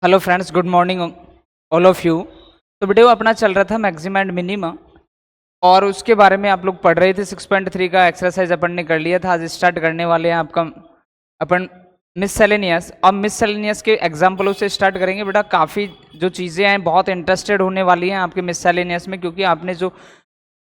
Hello friends, good morning all of you. तो video अपना चल रहा था मैक्सिमा एंड मिनिमा और उसके बारे में आप लोग पढ़ रहे थे। 6.3 का एक्सरसाइज अपन ने कर लिया था। आज स्टार्ट करने वाले हैं आपका अपन मिससेलेनियस। अब मिससेलेनियस के एग्जाम्पलों से स्टार्ट करेंगे। बेटा काफ़ी जो चीज़ें हैं बहुत इंटरेस्टेड होने वाली हैं आपके मिससेलेनियस में, क्योंकि आपने जो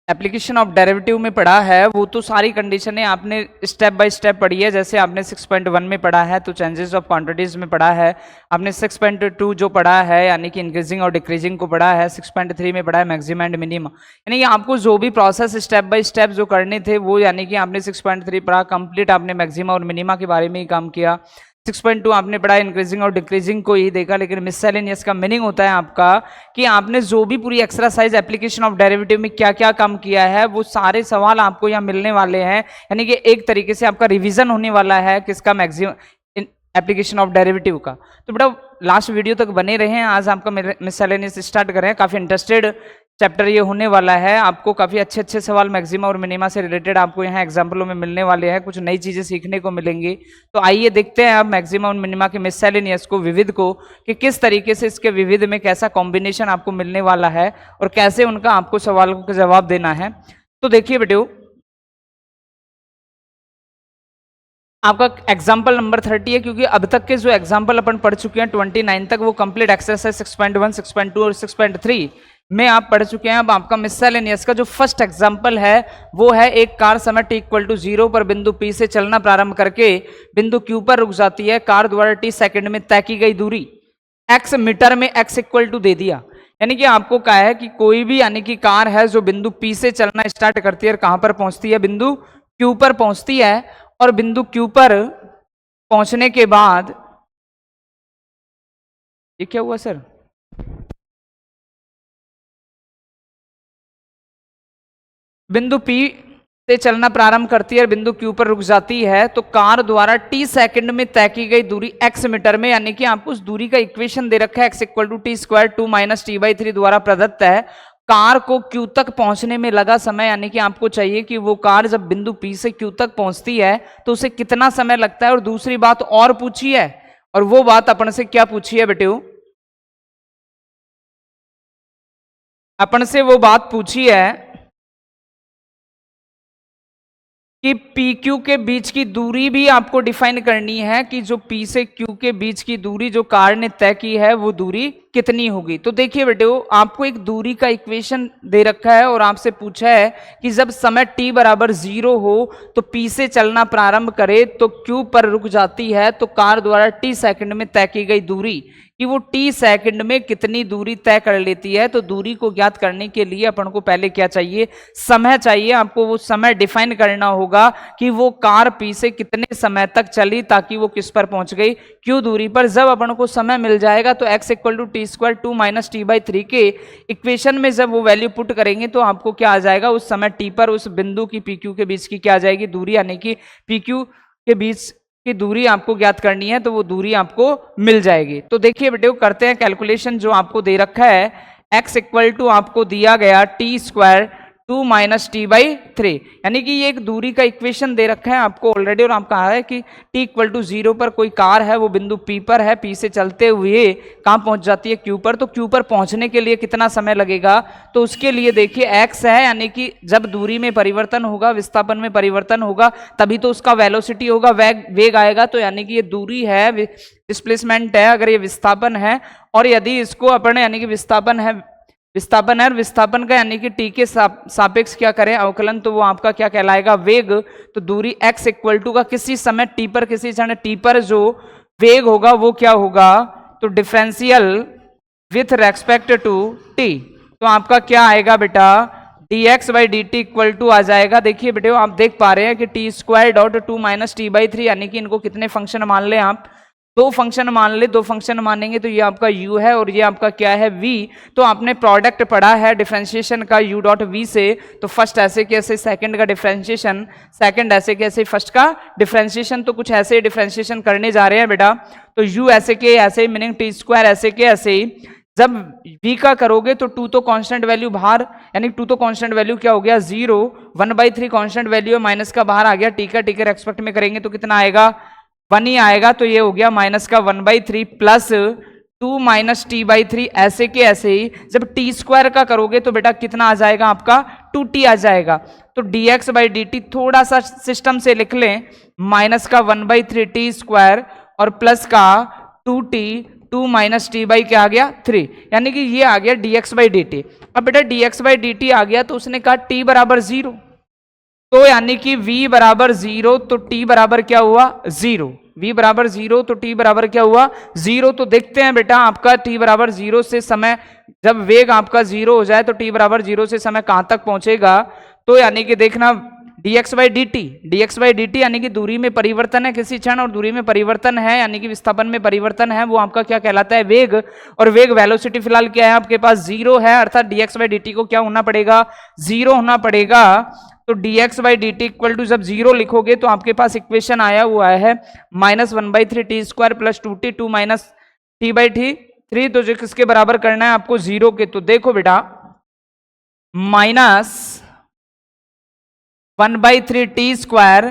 एप्लीकेशन ऑफ डेरिवेटिव में पढ़ा है वो तो सारी कंडीशनें आपने स्टेप बाय स्टेप पढ़ी है। जैसे आपने 6.1 में पढ़ा है तो चेंजेस ऑफ क्वांटिटीज में पढ़ा है, आपने 6.2 जो पढ़ा है यानी कि इंक्रीजिंग और डिक्रीजिंग को पढ़ा है, 6.3 में पढ़ा है मैक्सिमा एंड मिनिमा। यानी कि आपको जो भी प्रोसेस स्टेप बाय स्टेप जो करने थे वो यानी कि आपने 6.3 पढ़ा कंप्लीट, आपने मैक्सिमा और मिनिमा के बारे में ही काम किया। 6.2 आपने पढ़ा इंक्रीजिंग और डिक्रीजिंग को ही देखा। लेकिन मिससेलेनियस का मीनिंग होता है आपका कि आपने जो भी पूरी एक्सरसाइज एप्लीकेशन ऑफ डेरिवेटिव में क्या क्या काम किया है वो सारे सवाल आपको यहाँ मिलने वाले हैं। यानी कि एक तरीके से आपका रिवीजन होने वाला है किसका, मैक्सिमम एप्लीकेशन ऑफ डेरिवेटिव का। तो बेटा लास्ट वीडियो तक बने रहे। आज आपका मिससेलेनियस स्टार्ट करें। काफी इंटरेस्टेड चैप्टर ये होने वाला है। आपको काफी अच्छे अच्छे सवाल मैक्सिमा और मिनिमा से रिलेटेड आपको यहाँ एग्जाम्पलों में मिलने वाले हैं। कुछ नई चीजें सीखने को मिलेंगी। तो आइए देखते हैं आप मैक्सिमा और मिनिमा के मिससेलेनियस को, विविध को, कि किस तरीके से इसके विविध में कैसा कॉम्बिनेशन आपको मिलने वाला है और कैसे उनका आपको सवालों का जवाब देना है। तो देखिए बेटियों, आपका एग्जाम्पल नंबर 30 है, क्योंकि अब तक के जो एग्जाम्पल अपन पढ़ चुके हैं 29 तक वो कंप्लीट एक्सरसाइज 6.1, 6.2 और 6.3 में आप पढ़ चुके हैं। अब आपका मिससेलेनियस का जो फर्स्ट एग्जाम्पल है वो है एक कार समय t = 0 पर बिंदु P से चलना प्रारंभ करके बिंदु Q पर रुक जाती है। कार द्वारा t सेकंड में तय की गई दूरी x मीटर में x = दे दिया। यानी कि आपको कहा है कि कोई भी यानी कि कार है जो बिंदु P से चलना स्टार्ट करती है और कहां पर पहुंचती है, बिंदु Q पर पहुंचती है। और बिंदु Q पर पहुंचने के बाद ये क्या हुआ सर, बिंदु P से चलना प्रारंभ करती है और बिंदु Q पर रुक जाती है। तो कार द्वारा t सेकंड में तय की गई दूरी x मीटर में, यानी कि आपको उस दूरी का इक्वेशन दे रखा है x = t² 2 - t/3 द्वारा प्रदत्त है। कार को Q तक पहुंचने में लगा समय, यानी कि आपको चाहिए कि वो कार जब बिंदु P से Q तक पहुंचती है तो उसे कितना समय लगता है। और दूसरी बात और पूछी है, और वो बात अपन से क्या पूछी है बेटियों, अपन से वो बात पूछी है कि PQ के बीच की दूरी भी आपको डिफाइन करनी है कि जो P से Q के बीच की दूरी जो कार ने तय की है वो दूरी कितनी होगी। तो देखिए बेटे, आपको एक दूरी का इक्वेशन दे रखा है और आपसे पूछा है कि जब समय t = 0 हो तो P से चलना प्रारंभ करे तो Q पर रुक जाती है। तो कार द्वारा t सेकंड में तय की गई दूरी कि वो t सेकंड में कितनी दूरी तय कर लेती है। तो दूरी को ज्ञात करने के लिए अपन को पहले क्या चाहिए, समय चाहिए। आपको वो समय डिफाइन करना होगा कि वो कार P से कितने समय तक चली ताकि वो किस पर पहुंच गई, Q दूरी पर। जब अपन को समय मिल जाएगा तो x = t² 2 - t/3 के इक्वेशन में जब वो वैल्यू पुट करेंगे तो आपको क्या आ जाएगा, उस समय t पर उस बिंदु की PQ के बीच की क्या आ जाएगी दूरी, यानी कि PQ के बीच की दूरी आपको ज्ञात करनी है तो वो दूरी आपको मिल जाएगी। तो देखिए बेटे, करते हैं कैलकुलेशन। जो आपको दे रखा है x = आपको दिया गया t² 2 - t/3, यानी कि ये एक दूरी का इक्वेशन दे रखा है आपको ऑलरेडी। और आपका है कि t = 0 पर कोई कार है, वो बिंदु P पर है, P से चलते हुए कहाँ पहुंच जाती है, Q पर। तो Q पर पहुंचने के लिए कितना समय लगेगा, तो उसके लिए देखिए x है, यानी कि जब दूरी में परिवर्तन होगा, विस्थापन में परिवर्तन होगा तभी तो उसका वेलोसिटी होगा, वेग आएगा। तो यानी कि ये दूरी है, डिस्प्लेसमेंट है, अगर ये विस्थापन है। और यदि इसको अपन यानी कि विस्थापन है और विस्थापन का यानी कि t के सापेक्ष क्या करें अवकलन, तो वो आपका क्या कहलाएगा, वेग। तो दूरी x = का किसी समय t पर, किसी क्षण t पर जो वेग होगा वो क्या होगा, तो differential with respect to t। तो आपका क्या आएगा बेटा, dx/dt = आ जाएगा। देखिए बेटे, आप देख पा रहे हैं कि t² 2 - t/3, यानी कि इनको कितने फंक्शन मान लें आप, दो फंक्शन मान ले। दो फंक्शन मानेंगे तो ये आपका u है और ये आपका क्या है, v। तो आपने प्रोडक्ट पढ़ा है डिफरेंशिएशन का u.v से। तो फर्स्ट ऐसे कैसे सेकंड का डिफरेंशिएशन, सेकंड ऐसे कैसे फर्स्ट का डिफरेंशिएशन। तो कुछ ऐसे डिफरेंशिएशन करने जा रहे हैं बेटा। तो u ऐसे के ऐसे, मीनिंग t² ऐसे के ऐसे ही। जब v का करोगे तो 2 तो कांस्टेंट वैल्यू बाहर, यानी 2 तो कांस्टेंट वैल्यू क्या हो गया 0, 1/3 कांस्टेंट वैल्यू माइनस का बाहर आ गया, t का रेस्पेक्ट में करेंगे तो कितना आएगा, 1 ही आएगा। तो ये हो गया -1/3 plus 2 minus t by three, ऐसे के ऐसे ही जब टी स्क्वायर का करोगे तो बेटा कितना आ जाएगा आपका 2t आ जाएगा। तो dx बाई डी टी थोड़ा सा सिस्टम से लिख लें, माइनस का 1/3 टी स्क्वायर और प्लस का 2t, 2 माइनस टी बाई क्या आ गया 3, यानी कि ये आ गया dx बाई डी टी। अब बेटा dx बाई डी टी आ गया तो उसने कहा t बराबर 0, तो यानी कि v बराबर 0 तो t बराबर क्या हुआ 0, v बराबर 0 तो t बराबर क्या हुआ 0। तो देखते हैं बेटा आपका t बराबर 0 से समय, जब वेग आपका 0 हो जाए तो t बराबर 0 से समय कहां तक पहुंचेगा। तो यानी कि देखना dx बाई डी टी यानी कि दूरी में परिवर्तन है किसी क्षण, और दूरी में परिवर्तन है यानी कि विस्थापन में परिवर्तन है, वो आपका क्या कहलाता है वेग। और वेग वेलोसिटी फिलहाल क्या है आपके पास 0 है, अर्थात dx बाई डी टी को क्या होना पड़ेगा 0 होना पड़ेगा। तो dx by d t equal to जब 0 लिखोगे तो आपके पास इक्वेशन आया हुआ है -1/3 T square plus 2t, 2 minus t by T 3, तो जो किसके बराबर करना है आपको 0 के। तो देखो बेटा -1/3 टी स्क्वायर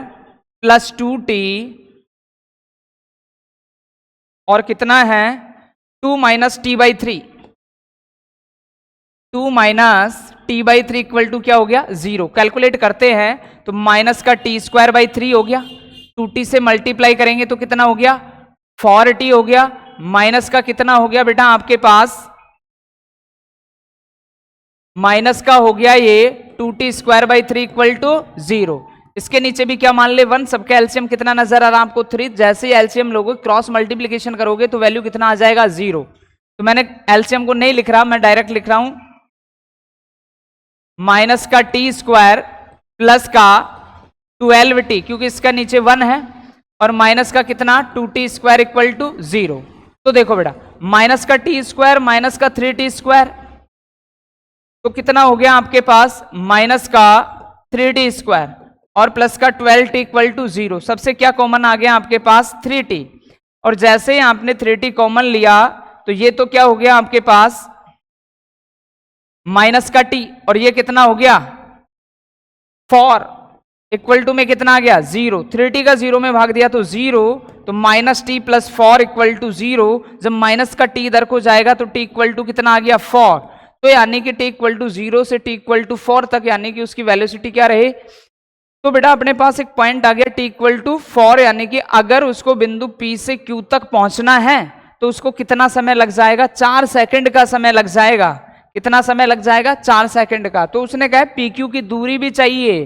प्लस 2t और कितना है 2 minus t by three, 2 minus t by three equal to क्या हो गया 0। कैलकुलेट करते हैं तो माइनस का टी स्क्वायर बाई 3 हो गया, 2t से मल्टीप्लाई करेंगे तो कितना हो गया 4t हो गया, माइनस का कितना हो गया बेटा आपके पास, माइनस का हो गया ये 2t square by 3 equal to 0। इसके नीचे भी क्या मान ले 1, सबका एलसीएम कितना नजर आ रहा है आपको 3, जैसे ही एलसीएम लोगे क्रॉस मल्टीप्लीकेशन करोगे तो वैल्यू कितना आ जाएगा 0। तो मैंने एलसीएम को नहीं लिख रहा, मैं डायरेक्ट लिख रहा हूं माइनस का टी स्क्वायर प्लस का 12t, क्योंकि इसका नीचे 1 है, और माइनस का कितना 2t स्क्वायर इक्वल टू 0। तो देखो बेटा माइनस का टी स्क्वायर माइनस का 3t स्क्वायर, तो कितना हो गया आपके पास माइनस का 3t स्क्वायर और प्लस का 12t इक्वल टू 0। सबसे क्या कॉमन आ गया आपके पास 3t, और जैसे ही आपने 3t कॉमन लिया तो ये तो क्या हो गया आपके पास माइनस का t, और ये कितना हो गया 4 इक्वल टू में कितना आ गया 0, 3t का 0 में भाग दिया तो 0, तो minus t plus 4 equal to 0। जब माइनस का t इधर को जाएगा तो t इक्वल टू कितना आ गया 4, तो यानी कि t इक्वल टू 0 से t इक्वल टू 4 तक यानी कि उसकी वेलोसिटी क्या रहे। तो बेटा अपने पास एक पॉइंट आ गया t इक्वल टू 4, यानी कि अगर उसको बिंदु P से Q तक पहुंचना है तो उसको कितना समय लग जाएगा 4 सेकंड का समय लग जाएगा। कितना समय लग जाएगा 4 सेकंड का। तो उसने कहा PQ की दूरी भी चाहिए,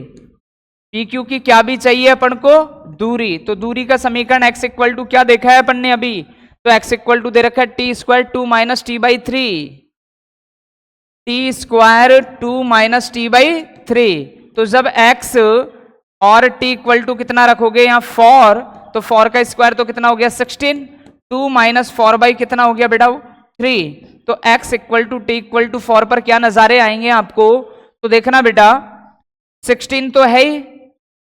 PQ की क्या भी चाहिए अपन को दूरी। तो दूरी का समीकरण x इक्वल टू क्या देखा है अपन ने अभी, तो x इक्वल टू दे रखा है T square 2 minus t by three, T square 2 minus t by 3। तो जब x और t इक्वल टू कितना रखोगे यहाँ 4, तो 4 का स्क्वायर तो कितना हो गया 16, 2 माइनस 4 बाई कितना हो गया बेटा 3। तो x equal to t equal to 4 पर क्या नजारे आएंगे आपको, तो देखना बेटा 16 तो है ही,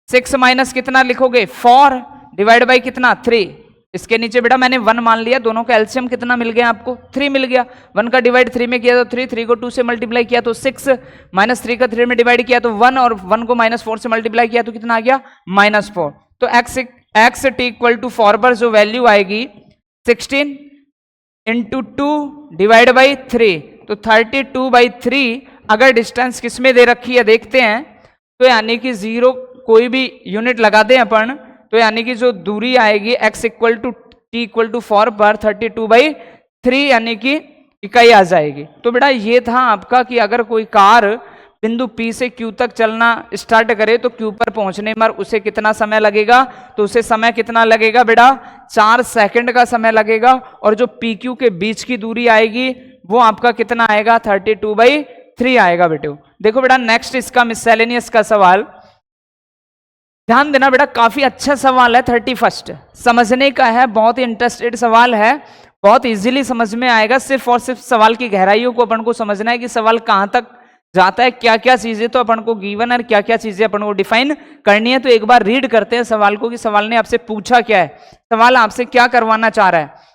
6 माइनस कितना लिखोगे 4 डिवाइड बाई कितना 3। इसके नीचे बेटा मैंने 1 मान लिया, दोनों का एलसीएम कितना मिल गया आपको 3 मिल गया। 1 का डिवाइड 3 में किया तो 3, 3 को 2 से मल्टीप्लाई किया तो 6, माइनस 3 का 3 में डिवाइड किया तो 1, और 1 को माइनस 4 से मल्टीप्लाई किया तो कितना आ गया -4। तो x टी इक्वल टू 4 पर जो वैल्यू आएगी 16 इंटू 2 डिवाइड बाई 3, तो 32/3। अगर डिस्टेंस किस में दे रखी है देखते हैं, तो यानी कि 0 कोई भी यूनिट लगा दें अपन, तो यानी कि जो दूरी आएगी x equal to t equal to 4 पर 32/3 यानी कि इकाई आ जाएगी। तो बेटा ये था आपका कि अगर कोई कार बिंदु P से Q तक चलना स्टार्ट करे तो Q पर पहुंचने में उसे कितना समय लगेगा, तो उसे समय कितना लगेगा बेटा 4 सेकंड का समय लगेगा। और जो PQ के बीच की दूरी आएगी वो आपका कितना आएगा 32/3 आएगा बेटे। देखो बेटा नेक्स्ट इसका मिससेलेनियस का सवाल ध्यान देना बेटा, काफी अच्छा सवाल है 31 समझने का है, बहुत ही इंटरेस्टेड सवाल है, बहुत इजीली समझ में आएगा। सिर्फ और सिर्फ सवाल की गहराइयों को अपन को समझना है कि सवाल कहां तक जाता है, क्या क्या चीजें तो अपन को गिवन है, क्या क्या चीजें अपन को डिफाइन करनी है। तो एक बार रीड करते हैं सवाल को कि सवाल ने आपसे पूछा क्या है, सवाल आपसे क्या करवाना चाह रहा है।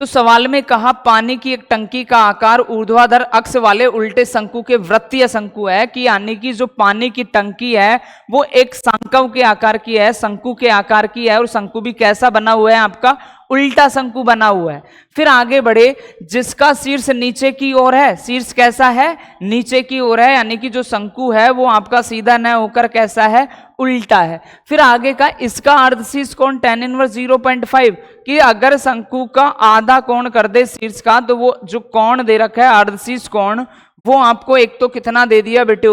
तो सवाल में कहा पानी की एक टंकी का आकार ऊर्ध्वाधर अक्ष वाले उल्टे शंकु के वृत्तीय शंकु है, कि यानी कि जो पानी की टंकी है वो एक शंकु के आकार की है, शंकु के आकार की है, और शंकु भी कैसा बना हुआ है आपका उल्टा शंकु बना हुआ है। फिर आगे बढ़े, जिसका शीर्ष नीचे की ओर है, शीर्ष कैसा है, नीचे की ओर है, यानी कि जो शंकु है वो आपका सीधा न होकर कैसा है, उल्टा है। फिर आगे का, इसका अर्धशीर्ष कोण tan इनवर्स 0.5, कि अगर शंकु का आधा कोण कर दे शीर्ष का, तो वो जो कोण दे रखा है अर्धशीर्ष कोण, वो आपको एक तो कितना दे दिया बेटे,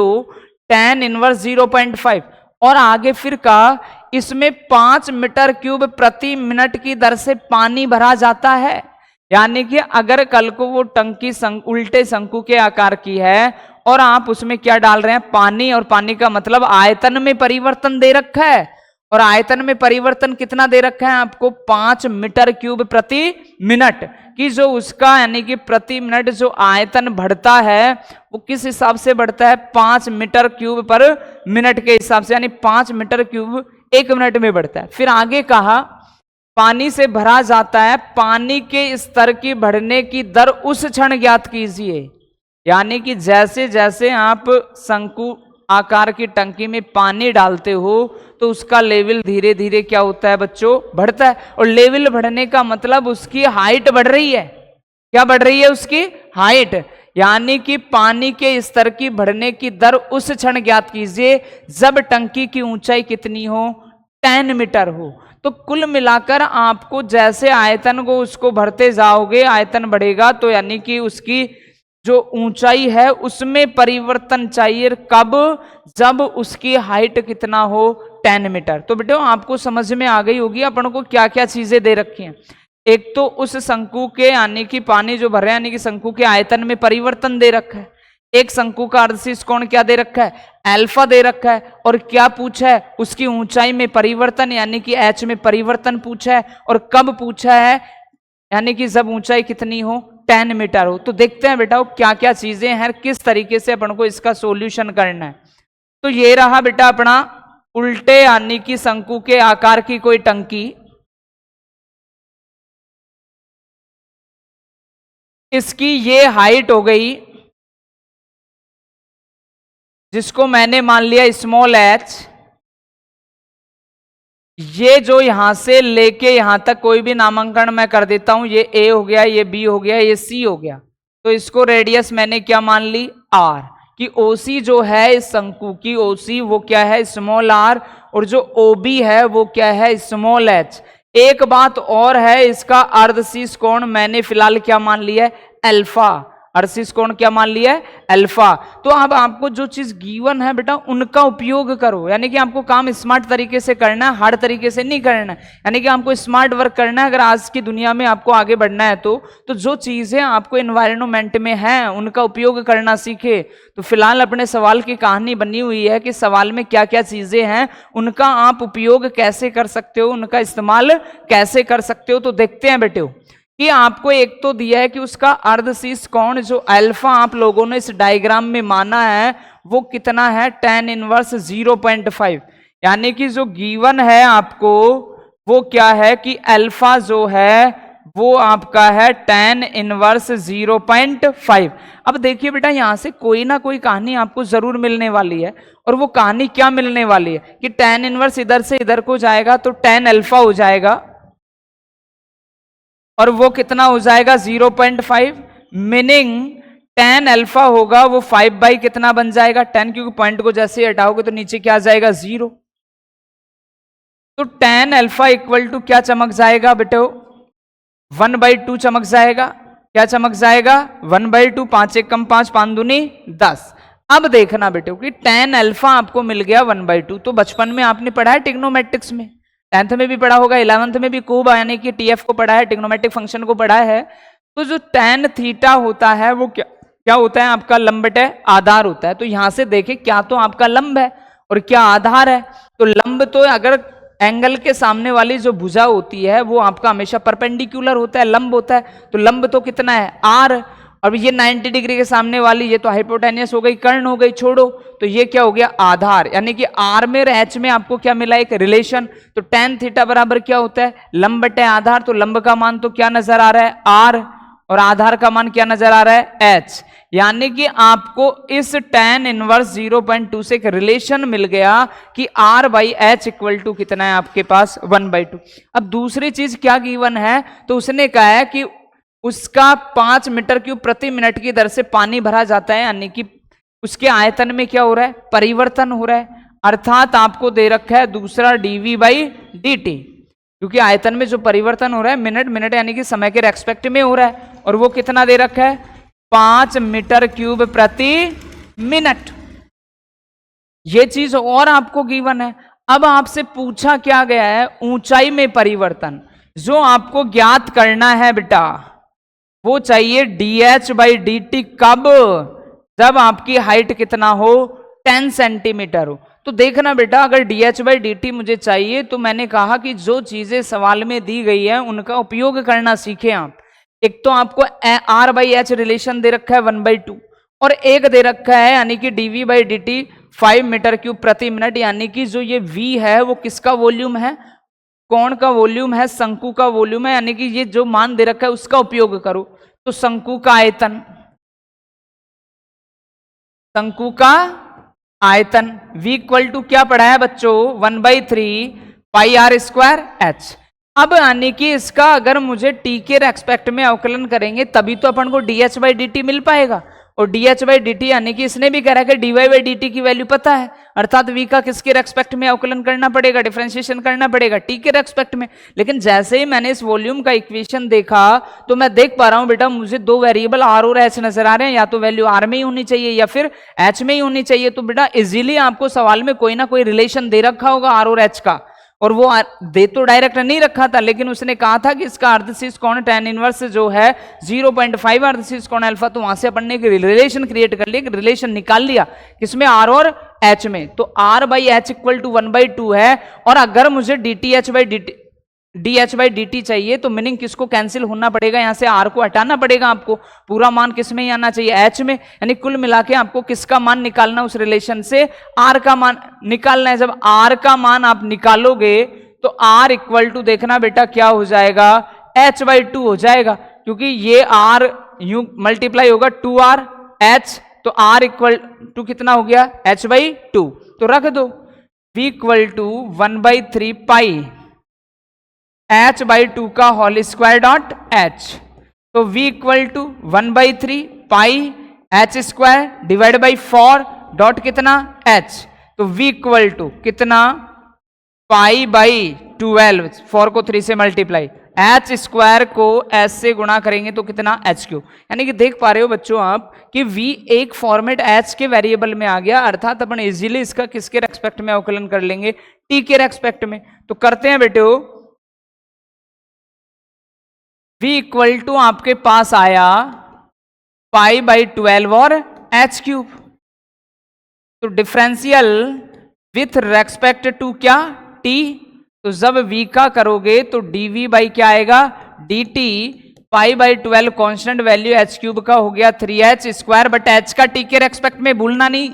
tan इनवर्स 0.5। और आगे फिर का, इसमें 5 मीटर क्यूब प्रति मिनट की दर से पानी भरा जाता है। यानी कि अगर कल को वो टंकी उल्टे शंकु के आकार की है और आप उसमें क्या डाल रहे हैं, पानी, और पानी का मतलब आयतन में परिवर्तन दे रखा है, और आयतन में परिवर्तन कितना दे रखा है आपको, 5 मीटर क्यूब प्रति मिनट, कि जो उसका यानी कि प्रति मिनट जो आयतन बढ़ता है वो किस हिसाब से बढ़ता है, 5 मीटर क्यूब पर मिनट के हिसाब से, यानी 5 मीटर क्यूब 1 मिनट में बढ़ता है। फिर आगे कहा, पानी से भरा जाता है, पानी के स्तर की बढ़ने की दर उस क्षण ज्ञात कीजिए। यानी कि जैसे जैसे आप शंकु आकार की टंकी में पानी डालते हो तो उसका लेवल धीरे धीरे क्या होता है बच्चों, बढ़ता है। और लेवल बढ़ने का मतलब उसकी हाइट बढ़ रही है। क्या बढ़ रही है, उसकी हाइट। यानी कि पानी के स्तर की बढ़ने की दर उस क्षण ज्ञात कीजिए जब टंकी की ऊंचाई कितनी हो, 10 मीटर हो। तो कुल मिलाकर आपको जैसे आयतन को उसको भरते जाओगे, आयतन बढ़ेगा, तो यानी कि उसकी जो ऊंचाई है उसमें परिवर्तन चाहिए, कब, जब उसकी हाइट कितना हो, 10 मीटर। तो बेटे आपको समझ में आ गई होगी अपन को क्या क्या चीजें दे रखी हैं। एक तो उस शंकु के यानी कि पानी जो भर रहे हैं यानी कि शंकु के आयतन में परिवर्तन दे रखा है। एक शंकु का अर्धशीर्ष कोण क्या दे रखा है, अल्फा दे रखा है। और क्या पूछा है, उसकी ऊंचाई में परिवर्तन यानी कि h में परिवर्तन पूछा है। और कब पूछा है, यानी कि जब ऊंचाई कितनी हो, 10 मीटर हो। तो देखते हैं बेटा क्या क्या चीजें हैं, किस तरीके से अपन को इसका सॉल्यूशन करना है। तो ये रहा बेटा अपना उल्टे यानी कि शंकु के आकार की कोई टंकी, इसकी ये हाइट हो गई जिसको मैंने मान लिया स्मॉल h। ये जो यहां से लेके यहां तक कोई भी नामांकन मैं कर देता हूं, ये a हो गया, ये b हो गया, ये c हो गया। तो इसको रेडियस मैंने क्या मान ली, r, कि OC जो है इस शंकु की OC वो क्या है, स्मॉल r, और जो OB है वो क्या है, स्मॉल h। एक बात और है, इसका अर्धशीर्ष कोण मैंने फिलहाल क्या मान लिया है, अल्फा। अर्धशीर्ष कोण क्या मान लिया है, अल्फा। तो अब आपको जो चीज गिवन है बेटा उनका उपयोग करो, यानी कि आपको काम स्मार्ट तरीके से करना है, हार्ड तरीके से नहीं करना है। यानी कि आपको स्मार्ट वर्क करना है अगर आज की दुनिया में आपको आगे बढ़ना है। तो जो चीजें आपको एनवायरनमेंट में हैं उनका उपयोग करना सीखे। तो फिलहाल अपने सवाल की कहानी बनी हुई है कि सवाल में क्या क्या चीजें हैं, उनका आप उपयोग कैसे कर सकते हो, उनका इस्तेमाल कैसे कर सकते हो। तो देखते हैं बेटे कि आपको एक तो दिया है कि उसका अर्धशीर्ष कोण जो अल्फा आप लोगों ने इस डायग्राम में माना है वो कितना है, tan इनवर्स 0.5। यानी कि जो गिवन है आपको वो क्या है कि अल्फा जो है वो आपका है tan इनवर्स 0.5। अब देखिए बेटा यहां से कोई ना कोई कहानी आपको जरूर मिलने वाली है, और वो कहानी क्या मिलने वाली है कि tan इनवर्स इधर से इधर को जाएगा तो tan अल्फा हो जाएगा, और वो कितना हो जाएगा 0.5, मीनिंग tan अल्फा होगा वो 5 बाई कितना बन जाएगा 10, क्योंकि पॉइंट को जैसे हटाओगे तो नीचे क्या आ जाएगा 0। तो tan अल्फा इक्वल टू क्या चमक जाएगा बेटे, 1/2 चमक जाएगा। क्या चमक जाएगा, 1/2। 5 1 कम 5, 5 दूनी 10। अब देखना बेटे कि tan अल्फा आपको मिल गया 1/2। तो बचपन में आपने पढ़ा है ट्रिग्नोमेट्रिक्स में, 10th में भी पढ़ा होगा, 11th में भी खूब यानी कि TF को पढ़ा है, ट्रिग्नोमेट्रिक फंक्शन को पढ़ा है। तो जो tan थीटा होता है वो क्या होता है, आपका लंब बटे आधार होता है। तो यहां से देखें क्या तो आपका लंब है और क्या आधार है। तो लंब तो अगर एंगल के सामने वाली जो भुजा होती है वो आपका हमेशा परपेंडिकुलर होता है, लंब होता है। तो लंब तो कितना है r, और ये 90 डिग्री के सामने वाली ये तो हाइपोटेनियस हो गई, कर्ण हो गई, छोड़ो। तो ये क्या हो गया, आधार। यानी कि r में और h में आपको क्या मिला, एक रिलेशन। तो tan थीटा बराबर क्या होता है, लंब बटे आधार। तो लंब का मान तो क्या नजर आ रहा है, r, और आधार का मान क्या नजर आ रहा है, h। यानी कि आपको इस tan इनवर्स 0.2 से एक रिलेशन मिल गया कि r by h equal to कितना है आपके पास 1/2। अब दूसरी चीज क्या गिवन है, तो उसने कहा है कि उसका 5 मीटर क्यूब प्रति मिनट की दर से पानी भरा जाता है, यानी कि उसके आयतन में क्या हो रहा है, परिवर्तन हो रहा है। अर्थात आपको दे रखा है दूसरा dv बाई dt, क्योंकि आयतन में जो परिवर्तन हो रहा है मिनट मिनट यानी कि समय के रेस्पेक्ट में हो रहा है, और वो कितना दे रखा है, 5 मीटर क्यूब प्रति मिनट। ये चीज और आपको गिवन है। अब आपसे पूछा क्या गया है, ऊंचाई में परिवर्तन। जो आपको ज्ञात करना है बेटा वो चाहिए dh बाई dt, कब, जब आपकी हाइट कितना हो, 10 सेंटीमीटर हो। तो देखना बेटा, अगर dh बाई dt मुझे चाहिए तो मैंने कहा कि जो चीजें सवाल में दी गई है उनका उपयोग करना सीखें आप। एक तो आपको r बाई एच रिलेशन दे रखा है 1/2, और एक दे रखा है यानी कि dv by dt 5 metre cube प्रति मिनट, यानी कि जो ये v है वो किसका वॉल्यूम है, कौन का वॉल्यूम है, शंकु का वॉल्यूम है, यानी कि ये जो मान दे रखा है उसका उपयोग करो। तो शंकु का आयतन, शंकु का आयतन v इक्वल टू क्या पढ़ा है बच्चों, 1/3 पाई r स्क्वायर h। अब यानी कि इसका अगर मुझे t के रेस्पेक्ट में अवकलन करेंगे तभी तो अपन को dh बाई dt मिल पाएगा, और dh बाई dt यानी कि इसने भी कह रहा है कि dy बाई dt की वैल्यू पता है, अर्थात v का किसके रेस्पेक्ट में अवकलन करना पड़ेगा, डिफरेंशिएशन करना पड़ेगा, t के रेस्पेक्ट में। लेकिन जैसे ही मैंने इस वॉल्यूम का इक्वेशन देखा तो मैं देख पा रहा हूं बेटा मुझे दो वेरिएबल r और h नजर आ रहे हैं, या तो वैल्यू r में ही होनी चाहिए या फिर h में ही होनी चाहिए। तो बेटा इजीली आपको सवाल में कोई ना कोई रिलेशन दे रखा होगा r और h का, और वो दे तो डायरेक्ट नहीं रखा था, लेकिन उसने कहा था कि इसका अर्धशीष कोण tan इनवर्स जो है 0.5 अर्धशीष कोण अल्फा, तो वहां से अपन ने एक रिलेशन क्रिएट कर लिया, रिलेशन निकाल लिया किसमें, r और h में। तो r by h equal to 1/2 है, और अगर मुझे dh बाई dt चाहिए तो मीनिंग किसको कैंसिल होना पड़ेगा, यहां से r को हटाना पड़ेगा आपको, पूरा मान किस में ही आना चाहिए, h में। यानी कुल मिला के आपको किसका मान निकालना, उस रिलेशन से r का मान निकालना है। जब r का मान आप निकालोगे तो r इक्वल टू देखना बेटा क्या हो जाएगा, h/2 हो जाएगा, क्योंकि ये r यू मल्टीप्लाई होगा 2r h, तो r इक्वल टू कितना हो गया, h/2। तो रख दो v equal to 1/3 pi h/2 का होल स्क्वायर डॉट h। तो v equal to 1/3 pi h square divide by 4 dot कितना h। तो v इक्वल टू कितना, पाई बाई 12, 4 को 3 से मल्टीप्लाई, h स्क्वायर को s से गुणा करेंगे तो कितना h3। यानी कि देख पा रहे हो बच्चों आप कि v एक फॉर्मेट h के वेरिएबल में आ गया, अर्थात अपन इजीली इसका किसके रेस्पेक्ट में अवकलन कर लेंगे, t के रेस्पेक्ट में। तो करते हैं बेटे, v इक्वल टू आपके पास आया पाई बाई 12 और h3। तो डिफरेंशियल विथ रेस्पेक्ट टू क्या, t। तो जब v का करोगे तो dv बाई क्या आएगा, dt pi by 12 constant value h3 का हो गया 3h स्क्वायर, बट h का t के रेस्पेक्ट में भूलना नहीं,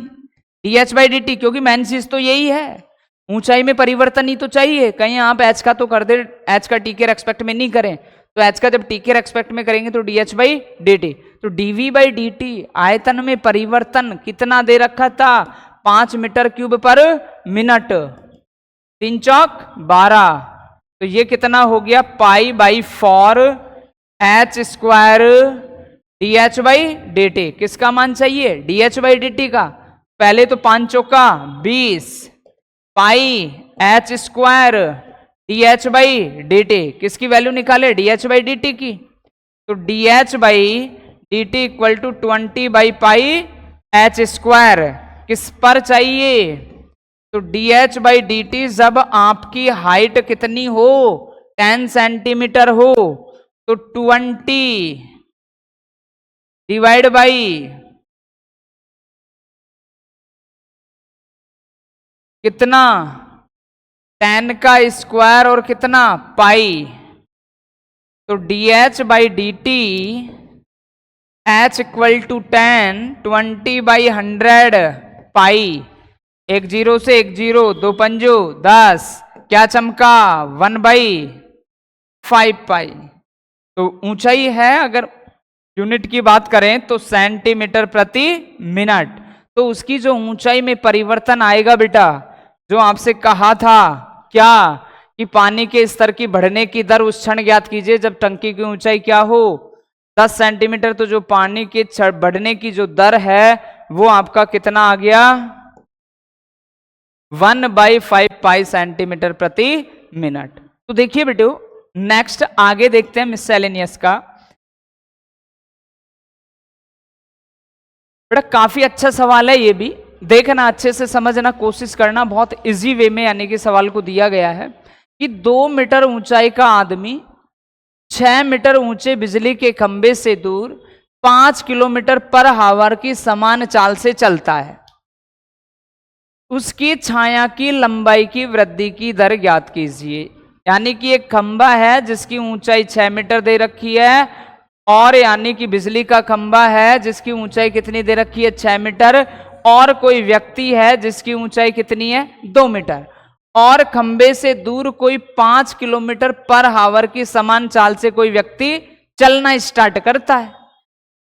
dh बाई dt, क्योंकि मेन चीज तो यही है, ऊंचाई में परिवर्तन ही तो चाहिए। कहीं आप h का तो कर दे, h का t के रेस्पेक्ट में नहीं करें, तो h का जब t के रेस्पेक्ट में करेंगे तो dh बाई dt। तो dv बाई dt आयतन में परिवर्तन कितना दे रखा था, 5 मीटर क्यूब पर मिनट, 3 चौक 12, तो ये कितना हो गया, pi by 4 h square dh by dt। किसका मान चाहिए, dh बाई dt का। पहले तो 5 चौका 20 pi h square dh by dt, किसकी वैल्यू निकाले, dh बाई dt की। तो dh by dt equal to 20 by pi h square, किस पर चाहिए, तो dh बाई dt जब आपकी हाइट कितनी हो, 10 सेंटीमीटर हो, तो 20 डिवाइड बाई कितना, 10 का स्क्वायर और कितना पाई। तो dh by dt h equal to 10, 20 by 100 pi, 1 0 से 1 0, 2 पंजो 10, क्या चमका 1/5 पाई। तो ऊंचाई है, अगर यूनिट की बात करें तो सेंटीमीटर प्रति मिनट, तो उसकी जो ऊंचाई में परिवर्तन आएगा बेटा, जो आपसे कहा था क्या कि पानी के स्तर की बढ़ने की दर उस क्षण ज्ञात कीजिए जब टंकी की ऊंचाई क्या हो 10 सेंटीमीटर, तो जो पानी के बढ़ने की जो दर है वो आपका कितना आ गया 1/5 पाई सेंटीमीटर प्रति मिनट। तो देखिए बेटो नेक्स्ट आगे देखते हैं मिससेलेनियस का। बेटा काफी अच्छा सवाल है, ये भी देखना अच्छे से समझना कोशिश करना, बहुत इजी वे में यानी कि सवाल को दिया गया है कि 2 मीटर ऊंचाई का आदमी 6 मीटर ऊंचे बिजली के खंभे से दूर 5 किलोमीटर पर आवर की समान चाल से चलता है, उसकी छाया की लंबाई की वृद्धि की दर ज्ञात कीजिए। यानी कि एक खंभा है जिसकी ऊंचाई 6 मीटर दे रखी है, और यानी कि बिजली का खंभा है जिसकी ऊंचाई कितनी दे रखी है 6 मीटर, और कोई व्यक्ति है जिसकी ऊंचाई कितनी है 2 मीटर, और खंबे से दूर कोई 5 किलोमीटर पर आवर की समान चाल से कोई व्यक्ति चलना स्टार्ट करता है,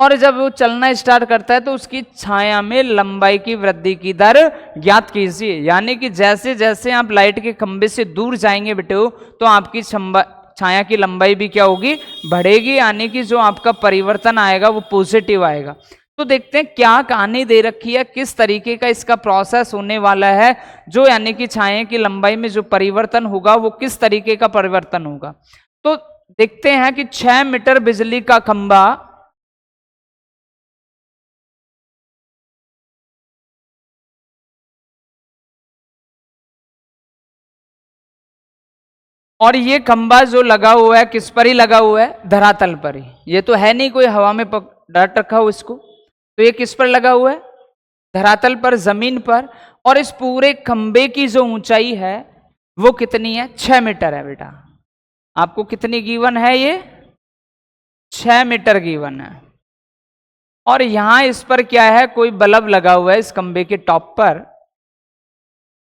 और जब वो चलना स्टार्ट करता है तो उसकी छाया में लंबाई की वृद्धि की दर ज्ञात कीजिए। यानी कि जैसे जैसे आप लाइट के खंबे से दूर जाएंगे बेटे तो आपकी छाया की लंबाई भी क्या होगी बढ़ेगी, यानी कि जो आपका परिवर्तन आएगा वो पॉजिटिव आएगा। तो देखते हैं क्या कहानी दे रखी है, किस तरीके का इसका प्रोसेस होने वाला है, जो यानी कि छाया की लंबाई में जो परिवर्तन होगा वो किस तरीके का परिवर्तन होगा। तो देखते हैं कि 6 मीटर बिजली का खंभा और ये खंभा जो लगा हुआ है किस पर ही लगा हुआ है धरातल पर ही, ये तो है नहीं कोई हवा में डाट रखा हो इसको, तो ये किस पर लगा हुआ है धरातल पर, जमीन पर। और इस पूरे खंबे की जो ऊंचाई है वो कितनी है 6 मीटर है बेटा, आपको कितनी गिवन है ये 6 मीटर गिवन है। और यहां इस पर क्या है कोई बल्ब लगा हुआ है इस खंबे के टॉप पर।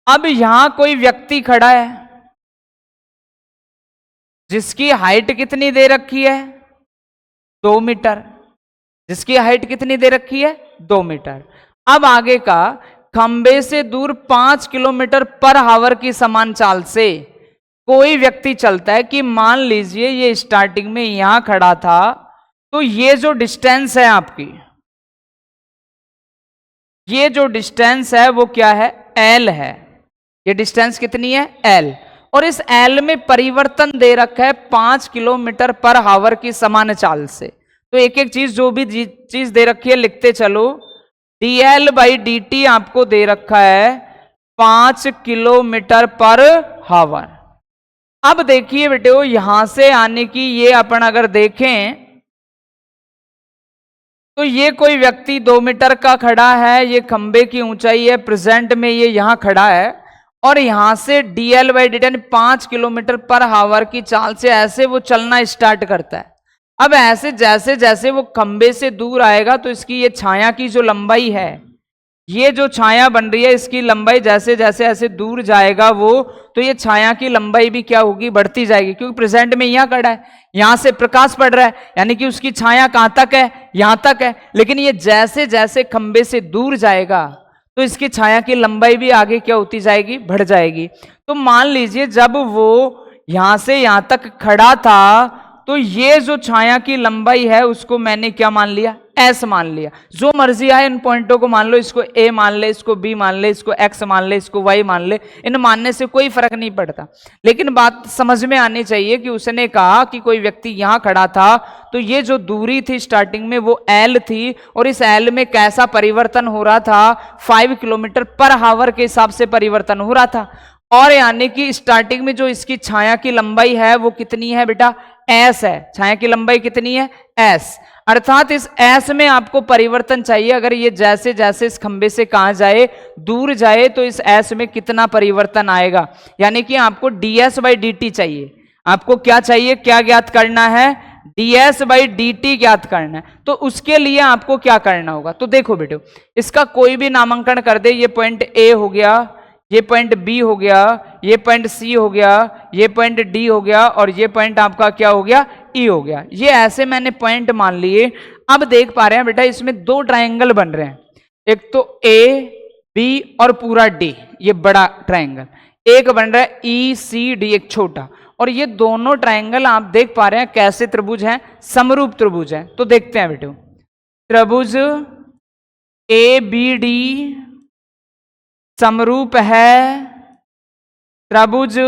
अब यहां कोई व्यक्ति खड़ा है जिसकी हाइट कितनी दे रखी है 2 मीटर, जिसकी हाइट कितनी दे रखी है 2 मीटर। अब आगे का खंबे से दूर 5 किलोमीटर पर आवर की समान चाल से कोई व्यक्ति चलता है, कि मान लीजिए ये स्टार्टिंग में यहां खड़ा था, तो ये जो डिस्टेंस है आपकी, ये जो डिस्टेंस है वो क्या है L है, ये डिस्टेंस कितनी है L, और इस L में परिवर्तन दे रखा है 5 किलोमीटर पर आवर की समान चाल से। तो एक एक चीज जो भी चीज दे रखी है लिखते चलो, dL/dt आपको दे रखा है 5 किलोमीटर पर आवर। अब देखिए बेटे यहां से आने की ये अपन अगर देखें तो ये कोई व्यक्ति 2 मीटर का खड़ा है, ये खंबे की ऊंचाई है प्रेजेंट में ये यहां खड़ा है, और यहां से dL/dt 5 किलोमीटर पर आवर की चाल से ऐसे वो चलना स्टार्ट करता है। अब ऐसे जैसे जैसे वो खंबे से दूर आएगा तो इसकी ये छाया की जो लंबाई है, ये जो छाया बन रही है इसकी लंबाई जैसे जैसे ऐसे दूर जाएगा वो, तो ये छाया की लंबाई भी क्या होगी बढ़ती जाएगी, क्योंकि प्रेजेंट में यहां खड़ा है, यहां से प्रकाश पड़ रहा है, यानी कि उसकी छाया कहां तक है यहां तक है। लेकिन ये जैसे जैसे खंबे से दूर जाएगा तो इसकी छाया की लंबाई भी आगे क्या होती जाएगी बढ़ जाएगी। तो मान लीजिए जब वो यहां से यहां तक खड़ा था तो ये जो छाया की लंबाई है उसको मैंने क्या मान लिया S मान लिया। जो मर्जी आए इन पॉइंटों को मान लो, इसको A मान ले, इसको B मान ले, इसको X मान ले, इसको Y मान ले, इन मानने से कोई फर्क नहीं पड़ता। लेकिन बात समझ में आनी चाहिए कि उसने कहा कि कोई व्यक्ति यहां खड़ा था तो ये जो दूरी थी स्टार्टिंग में वो L थी, और इस L में कैसा परिवर्तन हो रहा था 5 किलोमीटर पर आवर के हिसाब से परिवर्तन हो रहा था। और यानी कि स्टार्टिंग में जो इसकी छाया की लंबाई है वो कितनी है बेटा S है, छाया की लंबाई कितनी है S, अर्थात इस S में आपको परिवर्तन चाहिए। अगर ये जैसे जैसे इस खंबे से कहां जाए दूर जाए तो इस S में कितना परिवर्तन आएगा, यानी कि आपको ds/dt चाहिए। आपको क्या चाहिए, क्या ज्ञात करना है ds/dt ज्ञात करना है। तो उसके लिए आपको क्या करना होगा, तो देखो बेटो इसका कोई भी नामांकन कर दे, ये पॉइंट A हो गया, ये पॉइंट B हो गया, ये पॉइंट C हो गया, ये पॉइंट D हो गया, और ये पॉइंट आपका क्या हो गया E हो गया। ये ऐसे मैंने पॉइंट मान लिए। अब देख पा रहे हैं बेटा इसमें दो ट्रायंगल बन रहे हैं, एक तो ए बी और पूरा डी, ये बड़ा ट्रायंगल, एक बन रहा है ई सी डी एक छोटा, और ये दोनों ट्रायंगल आप देख पा रहे हैं कैसे त्रिभुज हैं, समरूप त्रिभुज हैं। तो देखते हैं बेटे, त्रिभुज ए बी डी समरूप है त्रिभुज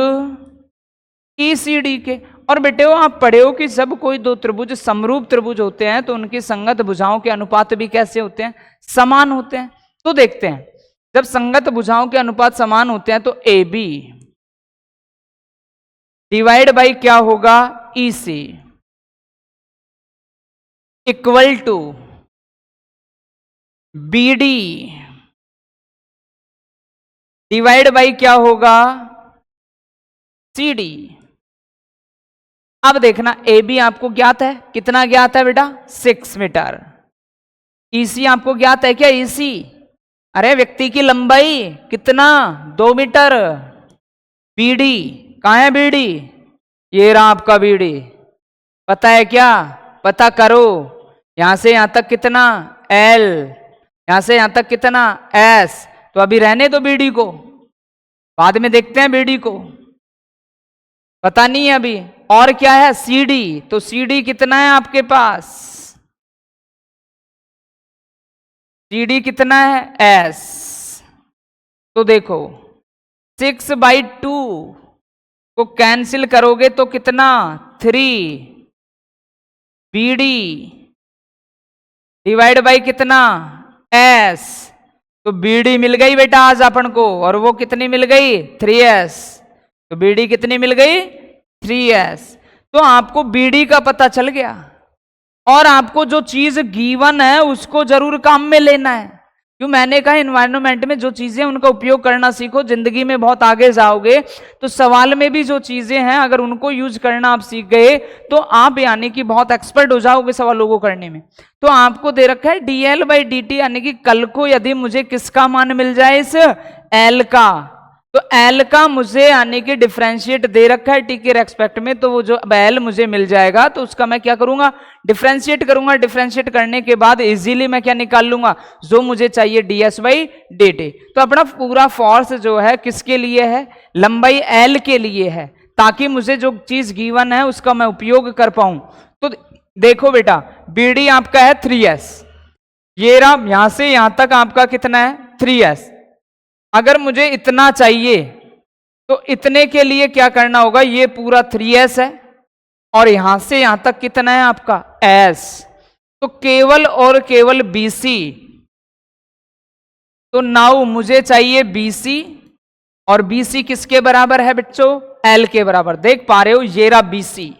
ई सी डी के। और बेटे आप पढ़े हो कि जब कोई दो त्रिभुज समरूप त्रिभुज होते हैं तो उनकी संगत भुजाओं के अनुपात भी कैसे होते हैं, समान होते हैं। तो देखते हैं, जब संगत भुजाओं के अनुपात समान होते हैं तो ए बी डिवाइड बाई क्या होगा, E C equal to B D divide by क्या होगा, सी डी। अब देखना ए बी आपको ज्ञात है, कितना ज्ञात है बेटा, 6 मीटर। ईसी आपको ज्ञात है क्या, ईसी, अरे व्यक्ति की लंबाई कितना, 2 मीटर। बीडी कहां है, बीडी ये रहा आपका बीडी, पता है क्या, पता करो, यहां से यहां तक कितना एल, यहां से यहां तक कितना एस। तो अभी रहने दो बीडी को, बाद में देखते हैं बीडी को, पता नहीं है अभी। और क्या है, सीडी, तो सीडी कितना है आपके पास, सीडी कितना है, एस। तो देखो 6/2 को कैंसिल करोगे तो कितना, 3 बीडी डिवाइड बाई कितना, एस। तो बीडी मिल गई बेटा आज अपन को, और वो कितनी मिल गई, 3s। तो बीडी कितनी मिल गई, 3s। तो आपको बीडी का पता चल गया, और आपको जो चीज गिवन है उसको जरूर काम में लेना है। क्यों, मैंने कहा एनवायरनमेंट में जो चीजें उनका उपयोग करना सीखो, जिंदगी में बहुत आगे जाओगे। तो सवाल में भी जो चीजें हैं अगर उनको यूज करना आप सीख गए तो आप यानी कि बहुत एक्सपर्ट हो जाओगे सवालों को करने में। तो आपको दे रखा है dl/dt, यानी कि कल को यदि मुझे किसका मान मिल जाए, इस एल का, तो एल का मुझे यानी कि डिफरेंशिएट दे रखा है टी के रेस्पेक्ट में, तो वो जो एल मुझे मिल जाएगा तो उसका मैं क्या करूंगा, डिफरेंशिएट करूंगा। डिफरेंशिएट करने के बाद इजीली मैं क्या निकाल लूंगा, जो मुझे चाहिए ds/dt। तो अपना पूरा फोर्स जो है किसके लिए है, लंबाई एल के लिए है, ताकि मुझे जो चीज गिवन है उसका मैं उपयोग कर पाऊं। तो देखो बेटा बीडी आपका है 3s, ये रहा, यहां से यहां तक आपका कितना है, 3s। अगर मुझे इतना चाहिए तो इतने के लिए क्या करना होगा, ये पूरा 3s है और यहां से यहां तक कितना है आपका s। तो केवल और केवल BC, तो नाउ मुझे चाहिए BC, और BC किसके बराबर है बच्चों, L के बराबर। देख पा रहे हो ये रहा BC,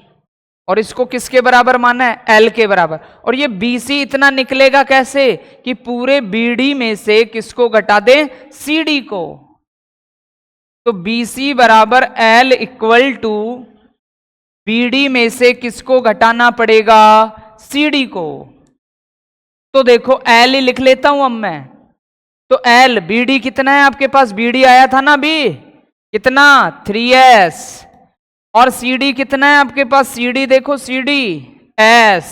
और इसको किसके बराबर माना है, L के बराबर। और ये BC इतना निकलेगा कैसे कि पूरे BD में से किसको घटा दें, CD को। तो BC बराबर L इक्वल टू BD में से किसको घटाना पड़ेगा, CD को। तो देखो L ही लिख लेता हूं अब मैं, तो L BD कितना है आपके पास, BD आया था ना अभी, कितना 3s, और CD कितना है आपके पास, CD देखो CD S।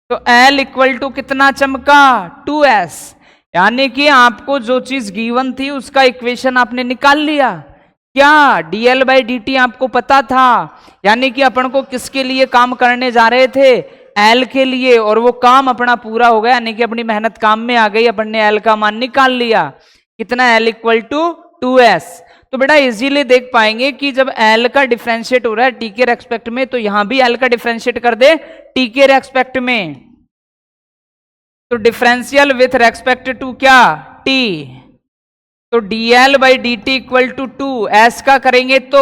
तो L इक्वल टू कितना चमका, 2s। यानी कि आपको जो चीज गिवन थी उसका इक्वेशन आपने निकाल लिया। क्या, dl/dt आपको पता था, यानी कि अपन को किसके लिए काम करने जा रहे थे, L के लिए, और वो काम अपना पूरा हो गया, यानी कि अपनी मेहनत काम में आ गई, अपन ने L का मान निकाल लिया, कितना, L इक्वल टू 2s। तो बेटा इजीली देख पाएंगे कि जब L का डिफरेंशिएट हो रहा है T के रेस्पेक्ट में, तो यहां भी L का डिफरेंशिएट कर दे T के रेस्पेक्ट में। तो डिफरेंशियल विथ रेस्पेक्ट टू क्या, T। तो dl/dt इक्वल टू 2s का करेंगे तो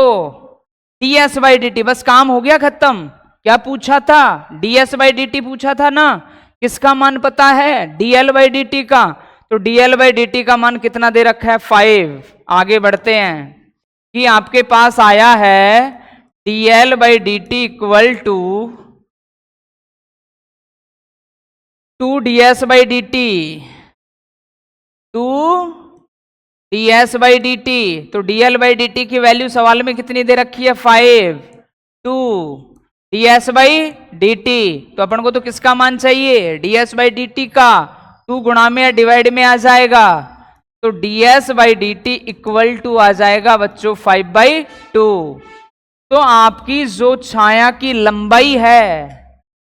ds/dt, बस काम हो गया खत्म। क्या पूछा था, ds/dt पूछा था ना, किसका मान पता है, dl/dt का। तो dl/dt का मान कितना दे रखा है, 5। आगे बढ़ते हैं कि आपके पास आया है dl/dt equal to 2ds/dt, 2ds/dt। तो dl/dt की वैल्यू सवाल में कितनी दे रखी है, 5, 2 ds बाई dt। तो अपन को तो किसका मान चाहिए, ds बाई dt का। 2 गुणा में या डिवाइड में आ जाएगा, तो ds by dt equal to आ जाएगा बच्चों 5/2। तो आपकी जो छाया की लंबाई है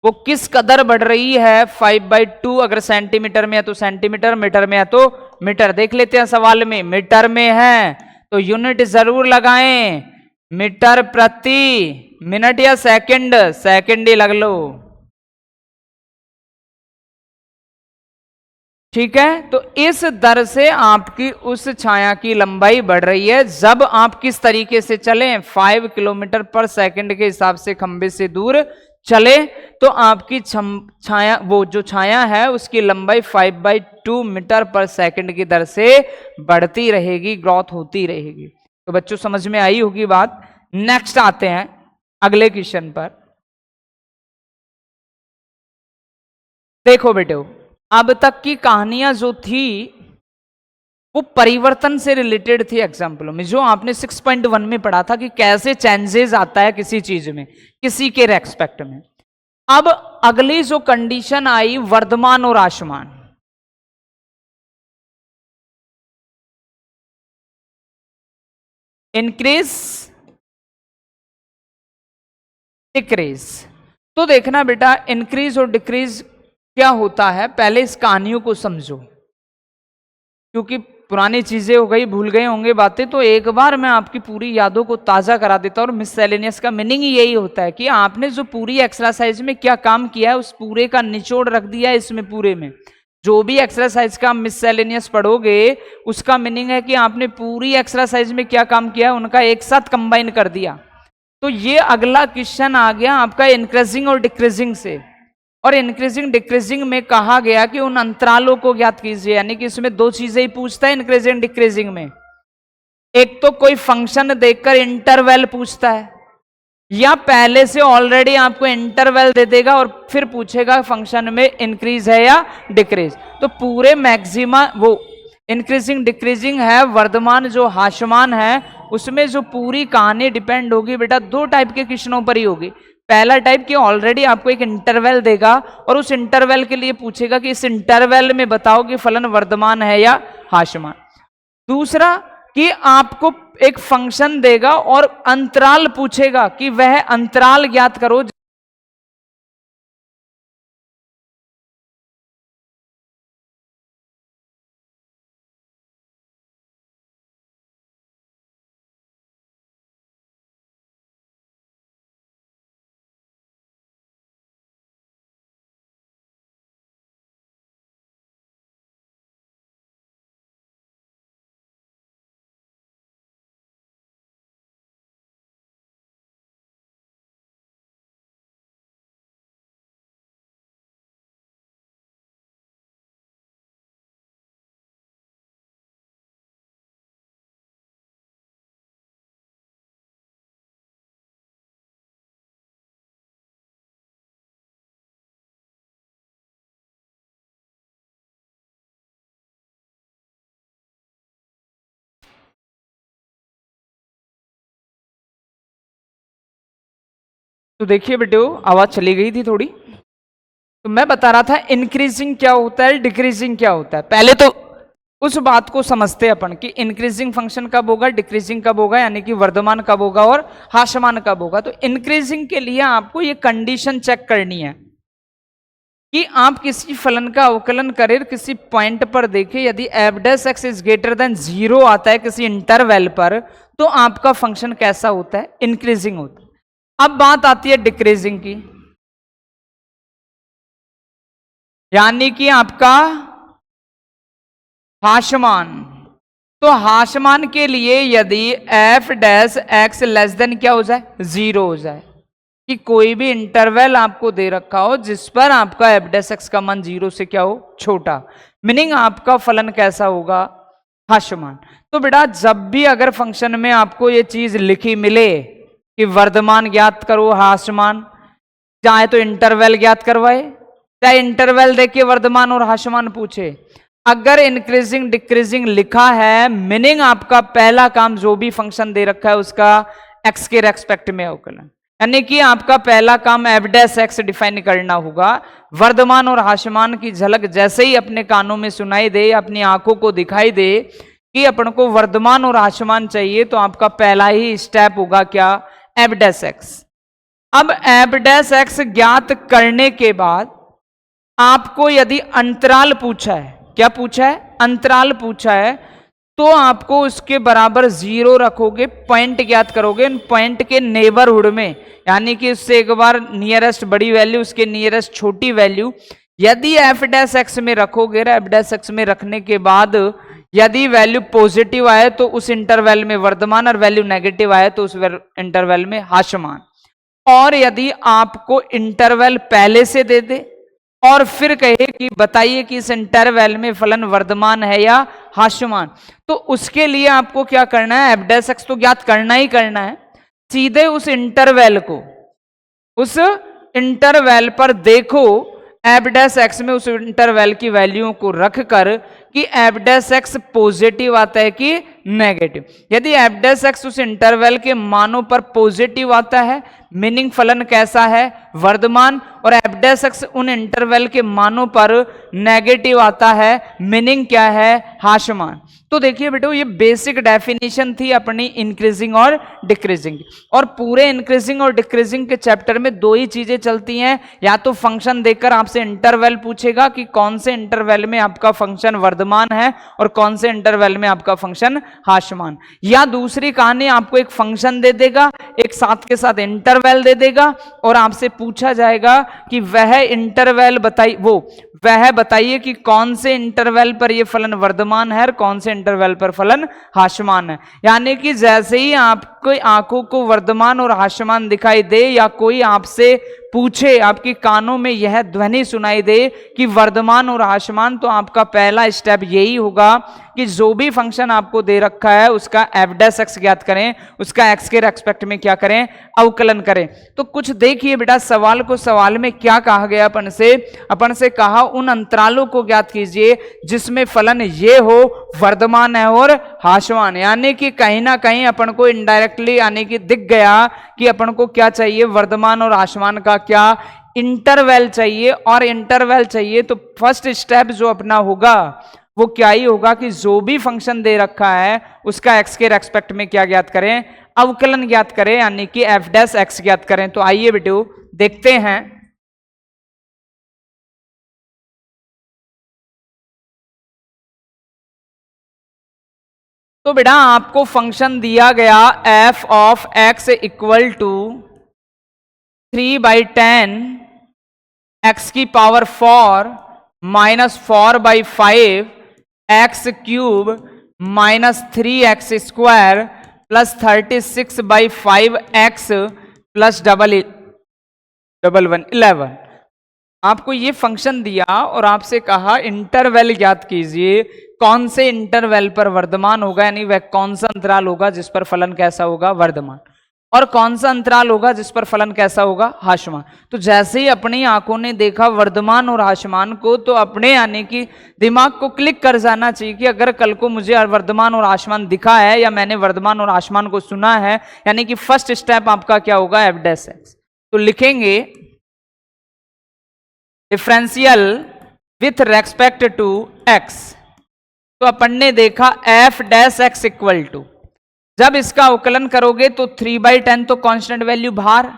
वो किस कदर बढ़ रही है, 5/2। अगर सेंटीमीटर में है तो सेंटीमीटर, मीटर में है तो मीटर। देख लेते हैं सवाल में, मीटर में है तो यूनिट जरूर लगाएं, मीटर प्रति मिनट या सेकंड, सेकंड ही लग लो, ठीक है। तो इस दर से आपकी उस छाया की लंबाई बढ़ रही है। जब आप किस तरीके से चलें, 5 किलोमीटर पर सेकंड के हिसाब से खंबे से दूर चले, तो आपकी छाया, वो जो छाया है उसकी लंबाई 5/2 मीटर पर सेकंड की दर से बढ़ती रहेगी, ग्रोथ होती रहेगी। तो बच्चों समझ में आई होगी बात। नेक्स्ट आते हैं अगले क्वेश्चन पर। देखो बेटो, अब तक की कहानियां जो थी वो परिवर्तन से रिलेटेड थी एग्जाम्पलों में, जो आपने 6.1 में पढ़ा था कि कैसे चेंजेस आता है किसी चीज में, किसी के रेस्पेक्ट में। अब अगली जो कंडीशन आई, वर्धमान और ह्रासमान। Increase decrease. तो देखना बेटा, इंक्रीज और डिक्रीज क्या होता है, पहले इस कहानियों को समझो, क्योंकि पुरानी चीजें हो गई, भूल गए होंगे बातें, तो एक बार मैं आपकी पूरी यादों को ताजा करा देता हूं। और मिससेलेनियस का मीनिंग ही यही होता है कि आपने जो पूरी एक्सरसाइज में क्या काम किया है उस पूरे का निचोड़ रख दिया है इसमें पूरे में। जो भी एक्सरसाइज का मिससेलेनियस पढ़ोगे उसका मीनिंग है कि आपने पूरी एक्सरसाइज में क्या काम किया है उनका एक साथ कंबाइन कर दिया। तो ये अगला क्वेश्चन आ गया आपका इंक्रीजिंग और डिक्रीजिंग से। और इंक्रीजिंग डिक्रीजिंग में कहा गया कि उन अंतरालों को ज्ञात कीजिए, यानी कि इसमें 2 चीजें ही पूछता है इंक्रीजिंग डिक्रीजिंग में। एक तो कोई फंक्शन देखकर इंटरवल पूछता है, या पहले से ऑलरेडी आपको इंटरवल दे देगा और फिर पूछेगा फंक्शन में इंक्रीज है या डिक्रीज। तो पूरे मैक्सिमा वो इंक्रीजिंग डिक्रीजिंग है, वर्धमान जो ह्रासमान है उसमें जो पूरी कहानी डिपेंड होगी बेटा 2 टाइप के क्वेश्चनों पर ही होगी। पहला टाइप कि ऑलरेडी आपको एक इंटरवल देगा और उस इंटरवल के लिए पूछेगा कि इस इंटरवल में बताओ कि फलन वर्धमान है या ह्रासमान। दूसरा कि आपको एक फंक्शन देगा और अंतराल पूछेगा कि वह अंतराल ज्ञात करो। तो देखिए बेटे, आवाज चली गई थी थोड़ी। तो मैं बता रहा था इंक्रीजिंग क्या होता है, डिक्रीजिंग क्या होता है। पहले तो उस बात को समझते हैं अपन कि इंक्रीजिंग फंक्शन कब होगा, डिक्रीजिंग कब होगा, यानी कि वर्धमान कब होगा और ह्रासमान कब होगा। तो इंक्रीजिंग के लिए आपको ये कंडीशन चेक करनी है कि आप किसी फलन का अवकलन करें, किसी पॉइंट पर देखें, यदि F dash x is greater than 0 आता है किसी इंटरवल पर, तो आपका फंक्शन कैसा होता है, इंक्रीजिंग होता है। अब बात आती है डिक्रीजिंग की, यानी कि आपका ह्रासमान। तो ह्रासमान के लिए यदि F dash x less than क्या हो जाए, 0 हो जाए, कि कोई भी इंटरवल आपको दे रखा हो जिस पर आपका एफ डैश एक्स का मान 0 से क्या हो, छोटा, मीनिंग आपका फलन कैसा होगा, ह्रासमान। तो बेटा जब भी अगर फंक्शन में आपको ये चीज लिखी मिले कि वर्धमान ज्ञात करो, ह्रासमान, चाहे तो इंटरवल ज्ञात करवाए, चाहे इंटरवल देके वर्धमान और ह्रासमान पूछे, अगर इंक्रीजिंग डिक्रीजिंग लिखा है मीनिंग आपका पहला काम जो भी फंक्शन दे रखा है उसका एक्स के रेस्पेक्ट में अवकलन, यानी कि आपका पहला काम एफ डैश एक्स डिफाइन करना होगा। वर्धमान और हास्यमान की झलक जैसे ही अपने कानों में सुनाई दे, अपनी आंखों को दिखाई दे कि अपन को वर्धमान और हास्यमान चाहिए, तो आपका पहला ही स्टेप होगा क्या, एफ डैश एक्स। अब एफ डैश एक्स ज्ञात करने के बाद आपको यदि अंतराल पूछा है, क्या पूछा है, अंतराल पूछा है, तो आपको उसके बराबर 0 रखोगे, पॉइंट ज्ञात करोगे पॉइंट के नेबरहुड में, यानी कि उससे एक बार नियरेस्ट बड़ी वैल्यू, उसके नियरेस्ट छोटी वैल्यू यदि एफ डैश एक्स में रखोगे, एफ डैश एक्स में रखने के बाद यदि वैल्यू पॉजिटिव आए तो उस इंटरवल में वर्धमान, और वैल्यू नेगेटिव आए तो उस इंटरवल में हास्यमान। और यदि आपको इंटरवल पहले से दे दे और फिर कहे कि बताइए कि इस इंटरवल में फलन वर्धमान है या हास्यमान, तो उसके लिए आपको क्या करना है, एफ डैश एक्स तो ज्ञात करना ही करना है, सीधे उस इंटरवल को, उस इंटरवल पर देखो एफ डैश एक्स में उस इंटरवल की वैल्यू को रखकर कि एफ डैश एक्स पॉजिटिव आता है कि नेगेटिव। यदि एफ डैश एक्स उस इंटरवल के मानों पर पॉजिटिव आता है, मीनिंग फलन कैसा है, वर्धमान, और एफ डैश एक्स उन इंटरवल के मानों पर नेगेटिव आता है, मीनिंग क्या है, हास्यमान। तो देखिए बेटो, ये बेसिक डेफिनेशन थी अपनी इंक्रीजिंग और डिक्रीजिंग। और पूरे इंक्रीजिंग और डिक्रीजिंग के चैप्टर में दो ही चीजें चलती हैं, या तो फंक्शन देकर आपसे इंटरवल पूछेगा कि कौन से इंटरवल में आपका फंक्शन वर्धमान है और कौन से इंटरवल में आपका फंक्शन हास्यमान, या दूसरी कहानी आपको एक फंक्शन दे देगा, एक साथ के साथ इंटरवल दे देगा और आपसे पूछा जाएगा कि वह इंटरवल बताइए, वह बताइए कि कौन से इंटरवल पर यह फलन वर्धमान है और कौन से इंटरवल पर फलन हास्यमान है। यानी कि जैसे ही आपको आंखों को वर्धमान और हास्यमान दिखाई दे, या कोई आपसे पूछे, आपके कानों में यह ध्वनि सुनाई दे कि वर्धमान और हास्यमान, तो आपका पहला स्टेप यही होगा कि जो भी फंक्शन आपको दे रखा है उसका एफ डैश एक्स ज्ञात करें, उसका एक्स के रेस्पेक्ट में क्या करें, अवकलन करें। तो कुछ देखिए बेटा, सवाल को सवाल में क्या कहा गया, अपन से कहा उन अंतरालों को ज्ञात कीजिए जिसमें फलन ये हो वर्धमान है और हास्यमान। यानी कि कहीं ना कहीं अपन को इनडायरेक्टली यानी कि दिख गया कि अपन को क्या चाहिए, वर्धमान और हास्यमान का क्या इंटरवल चाहिए, और इंटरवल चाहिए तो फर्स्ट स्टेप जो अपना होगा वो क्या ही होगा कि जो भी फंक्शन दे रखा है उसका एक्स के रेस्पेक्ट में क्या ज्ञात करें, अवकलन ज्ञात करें, यानी कि एफ डैश एक्स ज्ञात करें। तो आइए बेटो देखते हैं। तो बेटा आपको फंक्शन दिया गया F of X equal to 3/10 X की power 4 minus 4/5 X cube minus 3x square plus 36/5 X plus 11। आपको ये फंक्शन दिया और आपसे कहा इंटरवल ज्ञात कीजिए, कौन से इंटरवल पर वर्धमान होगा, यानी वह कौन सा अंतराल होगा जिस पर फलन कैसा होगा, वर्धमान, और कौन सा अंतराल होगा जिस पर फलन कैसा होगा, हास्यमान। तो जैसे ही अपनी आंखों ने देखा वर्धमान और हास्यमान को, तो अपने यानी कि दिमाग को क्लिक कर जाना चाहिए कि अगर कल को मुझे वर्धमान और हास्यमान दिखा है या मैंने वर्धमान और हास्यमान को सुना है, यानी कि फर्स्ट स्टेप आपका क्या होगा, एफ डैश एक्स। तो लिखेंगे differential with respect to x. तो अपन ने देखा f dash x equal to, जब इसका अवकलन करोगे तो 3/10 तो कांस्टेंट वैल्यू बाहर,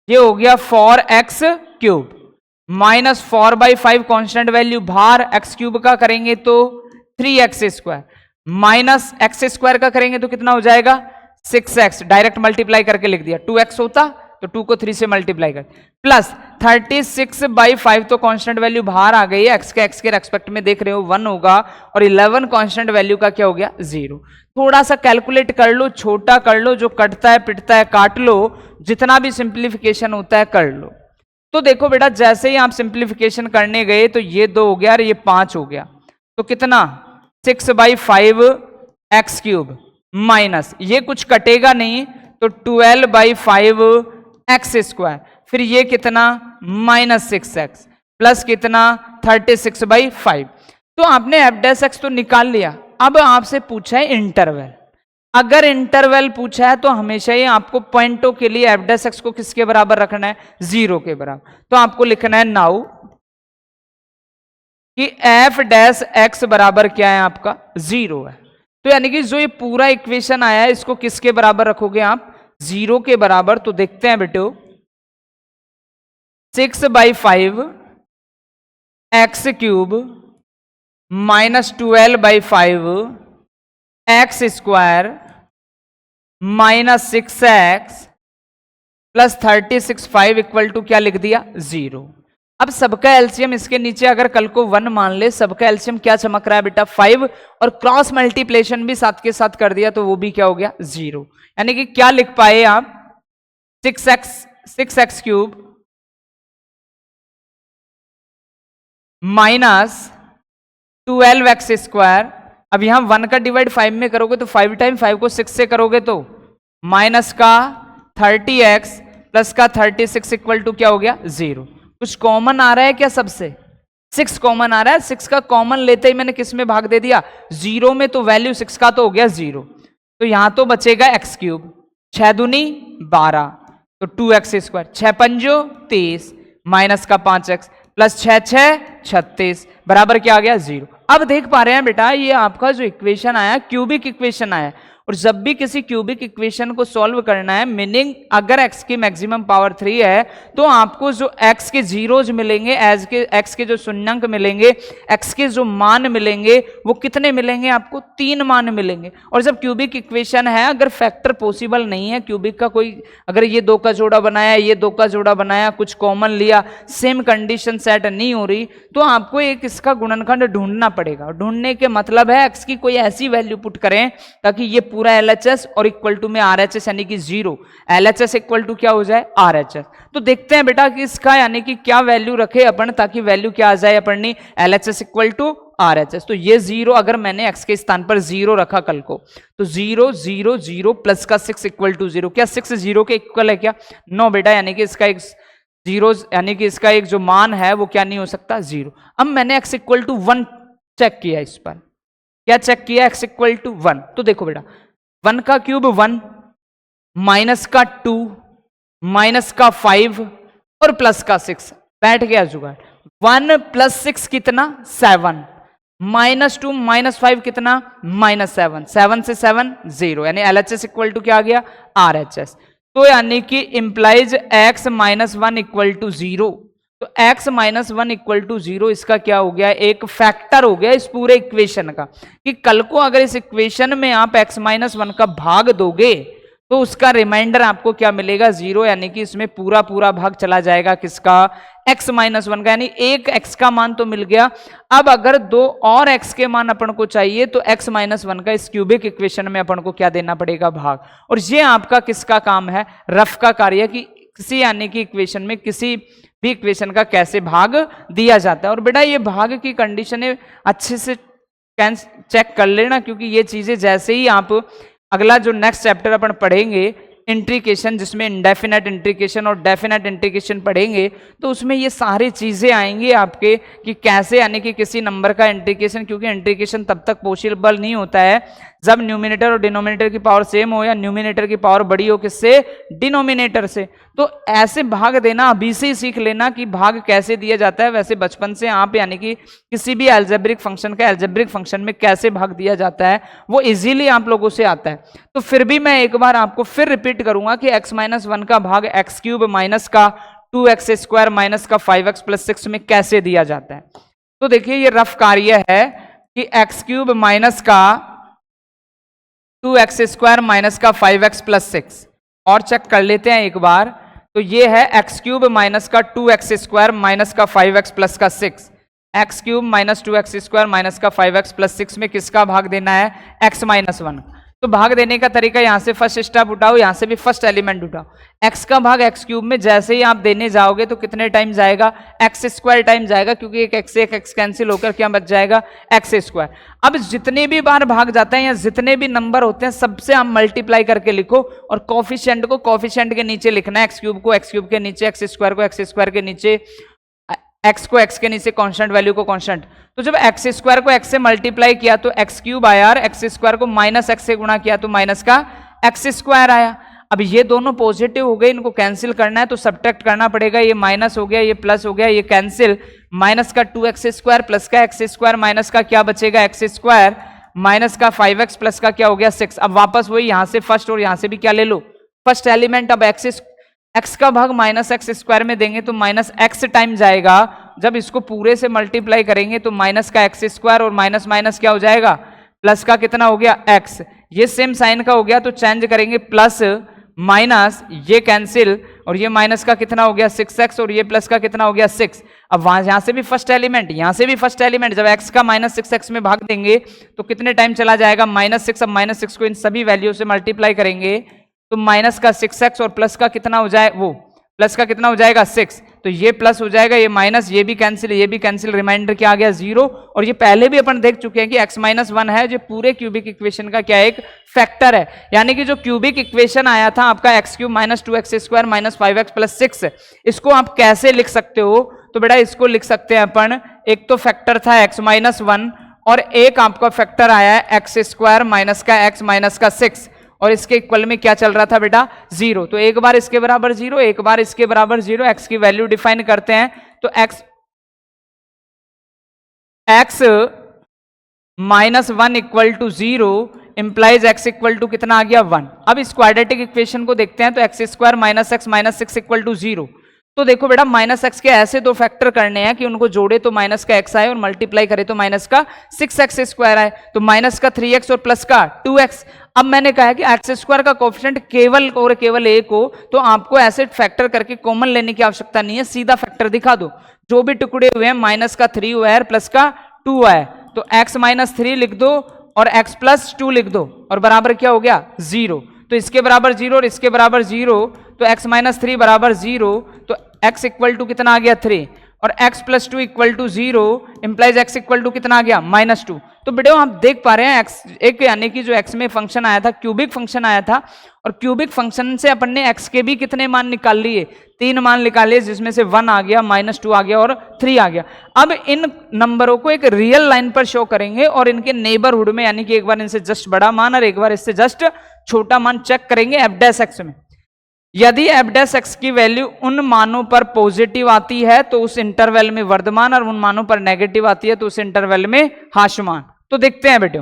ये हो गया 4x cube minus 4/5 constant value बाहर, x क्यूब का करेंगे तो 3x square minus x square का करेंगे तो कितना हो जाएगा 6x, डायरेक्ट मल्टीप्लाई करके लिख दिया, 2x होता तो 2 को 3 से मल्टीप्लाई कर, प्लस 36/5 तो कांस्टेंट वैल्यू बाहर आ गई है, x के रेस्पेक्ट में देख रहे हो 1 होगा, और 11 कांस्टेंट वैल्यू का क्या हो गया 0। थोड़ा सा कैलकुलेट कर लो, छोटा कर लो, जो कटता है पिटता है काट लो, जितना भी सिंप्लीफिकेशन होता है कर लो। तो देखो बेटा जैसे ही आप सिंप्लीफिकेशन करने गए तो ये 2 हो गया और ये 5 हो गया, तो कितना 6/5 एक्स क्यूब माइनस ये कुछ कटेगा नहीं तो 12/5 एक्स स्क्वायर, फिर ये कितना माइनस 6x प्लस कितना 36/5। तो आपने एफ डैश एक्स तो निकाल लिया, अब आपसे पूछा है इंटरवल। अगर इंटरवल पूछा है तो हमेशा ही आपको पॉइंटों के लिए एफ डैश एक्स को किसके बराबर रखना है, 0 के बराबर। तो आपको लिखना है नाउ कि एफ डैश एक्स बराबर क्या है आपका, 0 है। तो यानी कि जो ये पूरा इक्वेशन आया है इसको किसके बराबर रखोगे आप, 0 के बराबर। तो देखते हैं बेटो, 6/5 x cube minus 12/5 x square minus 6x plus 36/5 equal to क्या लिख दिया, 0। अब सबका एलसीएम इसके नीचे अगर कल को 1 मान ले, सबका एलसीएम क्या चमक रहा है बेटा, 5, और क्रॉस मल्टीप्लेशन भी साथ के साथ कर दिया तो वो भी क्या हो गया, 0। यानी कि क्या लिख पाए आप, 6x cube minus 12x square. अब यहां 1 का डिवाइड 5 में करोगे तो 5 टाइम 5 को 6 से करोगे तो माइनस का 30x प्लस का 36 इक्वल टू क्या हो गया, 0। कुछ कॉमन आ रहा है क्या, सबसे 6 कॉमन आ रहा है। 6 का कॉमन लेते ही मैंने किस में भाग दे दिया, 0 में। तो वैल्यू 6 का तो हो गया 0। तो यहां तो बचेगा एक्स क्यूब, 6 दूनी 12 तो 2x स्क्वायर, 6 पंजो 23 माइनस का 5x प्लस 6 36 बराबर क्या आ गया, 0। अब देख पा रहे हैं बेटा, ये आपका जो इक्वेशन आया क्यूबिक इक्वेशन आया, और जब भी किसी क्यूबिक इक्वेशन को सॉल्व करना है, मीनिंग अगर x की मैक्सिमम पावर 3 है तो आपको जो x के जीरोज मिलेंगे, एज के x के जो शून्यंक मिलेंगे, x के जो मान मिलेंगे वो कितने मिलेंगे आपको, 3 मान मिलेंगे। और जब क्यूबिक इक्वेशन है, अगर फैक्टर पॉसिबल नहीं है क्यूबिक का कोई, अगर ये 2 का जोड़ा बनाया, ये 2 का जोड़ा बनाया, कुछ कॉमन लिया, सेम कंडीशन सेट नहीं हो रही, तो आपको एक इसका गुणनखंड ढूंढना पड़ेगा। ढूंढने के मतलब है x की कोई ऐसी वैल्यू पुट करें ताकि ये पूरा LHS और इक्वल टू में RHS यानी कि 0, LHS इक्वल टू क्या हो जाए, RHS। तो देखते हैं बेटा कि इसका यानी कि क्या वैल्यू रखे अपन, ताकि वैल्यू क्या आ जाए अपनी, LHS इक्वल टू RHS। तो ये 0 अगर मैंने x के स्थान पर 0 रखा कल को, तो 0 0 0 प्लस का 6 इक्वल टू 0। क्या 6 0 के इक्वल है क्या, नो बेटा, यानी कि इसका एक 0, यानी कि इसका एक जो मान है वो क्या नहीं हो सकता, 0। अब मैंने x इक्वल टू 1 चेक किया, इस पर क्या चेक किया, x इक्वल टू 1। तो देखो बेटा, 1 का क्यूब 1, माइनस का 2, माइनस का 5 और प्लस का 6, बैठ गया जुगाड़। 1 प्लस 6 कितना, 7, माइनस 2 माइनस 5 कितना, -7, 7 से 7 0, यानी LHS इक्वल टू क्या आ गया, RHS। तो यानी कि implies x minus 1 equal to 0। तो x माइनस 1 इक्वल टू 0 इसका क्या हो गया, एक फैक्टर हो गया इस पूरे इक्वेशन का, कि कल को अगर इस इक्वेशन में आप x माइनस 1 का भाग दोगे तो उसका रिमाइंडर आपको क्या मिलेगा, 0। यानी कि इसमें पूरा पूरा भाग चला जाएगा किसका, x माइनस 1 का, यानी एक x का मान तो मिल गया। अब अगर 2 और x के मान अपन को चाहिए तो x माइनस 1 का इस क्यूबिक इक्वेशन में अपन को क्या देना पड़ेगा, भाग। और ये आपका किसका काम है, रफ का कार्य, कि किसी यानी कि इक्वेशन में किसी भी इक्वेशन का कैसे भाग दिया जाता है। और बेटा ये भाग की कंडीशन अच्छे से चेक कर लेना, क्योंकि ये चीजें जैसे ही आप अगला जो नेक्स्ट चैप्टर अपन पढ़ेंगे इंट्रीकेशन, जिसमें इंडेफिनेट इंट्रीकेशन और डेफिनेट इंट्रीकेशन पढ़ेंगे, तो उसमें ये सारी चीजें आएंगी आपके कि कैसे, यानी कि किसी नंबर का इंट्रीकेशन, क्योंकि इंट्रीकेशन तब तक पॉसिबल नहीं होता है जब न्यूमिनेटर और डिनोमिनेटर की पावर सेम हो, या न्यूमिनेटर की पावर बड़ी हो किससे, डिनोमिनेटर से। तो ऐसे भाग देना अभी से ही सीख लेना कि भाग कैसे दिया जाता है। वैसे बचपन से आप यानी कि किसी भी एल्जेब्रिक फंक्शन का एल्जेब्रिक फंक्शन में कैसे भाग दिया जाता है वो इजीली आप लोगों से आता है। तो फिर भी मैं एक बार आपको फिर रिपीट करूंगा कि x माइनस 1 का भाग एक्स क्यूब माइनस का 2x स्क्वायर माइनस का 5x प्लस 6 में कैसे दिया जाता है। तो देखिए ये रफ कार्य है कि एक्स क्यूब माइनस का 2x स्क्वायर माइनस का 5x प्लस 6, और चेक कर लेते हैं एक बार। तो ये है एक्स क्यूब माइनस का 2x स्क्वायर माइनस का 5x प्लस का 6, x cube minus 2x square minus का 5x प्लस 6 में किसका भाग देना है, x माइनस 1। तो भाग देने का तरीका, यहां से फर्स्ट स्टेप उठाओ, यहां से भी फर्स्ट एलिमेंट उठाओ। x का भाग x क्यूब में जैसे ही आप देने जाओगे तो कितने टाइम जाएगा, x स्क्वायर टाइम जाएगा, क्योंकि एक x कैंसिल होकर क्या बच जाएगा, x स्क्वायर। अब जितने भी बार भाग जाते हैं या जितने भी नंबर होते हैं सबसे आप मल्टीप्लाई करके लिखो, और कोफिशिएंट को कोफिशिएंट के नीचे लिखना है, एक्स क्यूब को एक्स क्यूब के नीचे, एक्स स्क्वायर को एक्स स्क्वायर के नीचे, x को x के नीचे कांस्टेंट, वैल्यू को कांस्टेंट। तो जब x स्क्वायर को x से मल्टीप्लाई किया तो x क्यूब आया, और x स्क्वायर को माइनस x से गुणा किया तो माइनस का x स्क्वायर आया। अब ये दोनों पॉजिटिव हो गए, इनको कैंसिल करना है तो सब्ट्रैक्ट करना पड़ेगा। ये माइनस हो गया, ये प्लस हो गया, ये कैंसिल। माइनस का 2x स्क्वायर प्लस का x स्क्वायर, माइनस का क्या बचेगा x स्क्वायर, माइनस का 5x प्लस का क्या हो गया 6। अब वापस वही यहां से फर्स्ट और यहां से भी क्या ले लो, फर्स्ट एलिमेंट। अब x का भाग माइनस एक्स स्क्वायर में देंगे तो माइनस एक्स टाइम जाएगा। जब इसको पूरे से मल्टीप्लाई करेंगे तो माइनस का एक्स स्क्वायर और माइनस माइनस क्या हो जाएगा, प्लस का कितना हो गया x। ये सेम साइन का हो गया तो चेंज करेंगे, प्लस माइनस, ये कैंसिल, और ये माइनस का कितना हो गया 6x, और ये प्लस का कितना हो गया 6। अब वहां यहां से भी फर्स्ट एलिमेंट, यहां से भी फर्स्ट एलिमेंट, जब x का माइनस 6x में भाग देंगे तो कितने टाइम चला जाएगा, -6। अब -6 को इन सभी वैल्यू से मल्टीप्लाई करेंगे तो माइनस का 6x और प्लस का कितना हो जाए, वो प्लस का कितना हो जाएगा 6। तो ये प्लस हो जाएगा, ये माइनस, ये भी कैंसिल, ये भी कैंसिल, रिमाइंडर क्या आ गया 0। और ये पहले भी अपन देख चुके हैं कि x-1 है जो पूरे क्यूबिक इक्वेशन का क्या एक फैक्टर है। यानी कि जो क्यूबिक इक्वेशन आया था आपका x³ - 2x² - 5x + 6, इसको आप कैसे लिख सकते हो, तो बेटा इसको लिख सकते हैं अपन, एक तो फैक्टर था x-1 और एक आपका फैक्टर आया है x² माइनस का x माइनस का 6, और इसके इक्वल में क्या चल रहा था बेटा 0। तो एक बार इसके बराबर 0, एक बार इसके बराबर 0, x की वैल्यू डिफाइन करते हैं तो x -1 = 0 इंप्लाइज x = कितना आ गया 1। अब इस क्वाड्रेटिक इक्वेशन को देखते हैं तो x² - x - 6 = 0। तो देखो बेटा -x के ऐसे दो फैक्टर करने हैं कि उनको जोड़े तो माइनस का x आए और मल्टीप्लाई करे तो माइनस का 6x² आए, तो माइनस का 3x और प्लस का 2x। अब मैंने कहा है कि x² का कोएफिशिएंट केवल और केवल 1 हो तो आपको ऐसे फैक्टर करके कॉमन लेने की आवश्यकता नहीं है, सीधा फैक्टर दिखा दो। जो भी टुकड़े हुए हैं माइनस का 3 हुआ है प्लस का 2 है, तो x - 3 लिख दो और x + 2 लिख दो, और बराबर क्या हो गया 0। तो इसके बराबर 0 और इसके बराबर 0, तो x - 3 बराबर 0, तो x = कितना आ गया 3, और x + 2 = 0 इंप्लाइज x = कितना आ गया -2। तो बेटा आप देख पा रहे हैं x एक, यानी कि जो x में फंक्शन आया था क्यूबिक फंक्शन आया था, और क्यूबिक फंक्शन से अपन ने x के भी कितने मान निकाल लिए, 3 मान निकाल लिए, जिसमें से 1 आ गया, -2 आ गया और 3 आ गया। अब इन नंबरों को एक रियल लाइन पर शो करेंगे और इनके नेबरहुड में, यानी कि एक बार इनसे जस्ट बड़ा मान और एक बार इससे जस्ट छोटा मान चेक करेंगे f' में। यदि f' की वैल्यू उन मानों पर पॉजिटिव आती है तो उस इंटरवल में वर्धमान, और उन मानों पर नेगेटिव आती है तो उस इंटरवल में हास्यमान। तो देखते हैं बेटे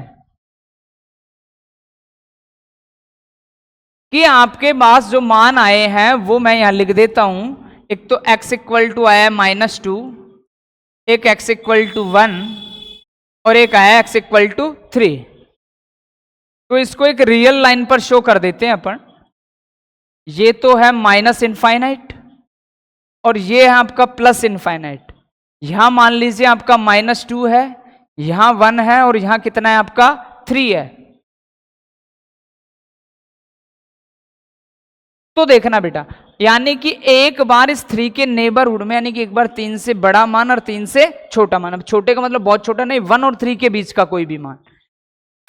कि आपके पास जो मान आए हैं वो मैं यहां लिख देता हूं। एक तो x = आया -2, एक x = 1 और एक आया x = 3। तो इसको एक रियल लाइन पर शो कर देते हैं अपन। ये तो है -∞ और ये है आपका +∞। यहां मान लीजिए आपका -2 है, यहां 1 है और यहां कितना है आपका 3 है। तो देखना बेटा, यानी कि एक बार इस 3 के नेबरहुड में, यानी कि एक बार 3 से बड़ा मान और 3 से छोटा मान, अब छोटे का मतलब बहुत छोटा नहीं, 1 और 3 के बीच का कोई भी मान।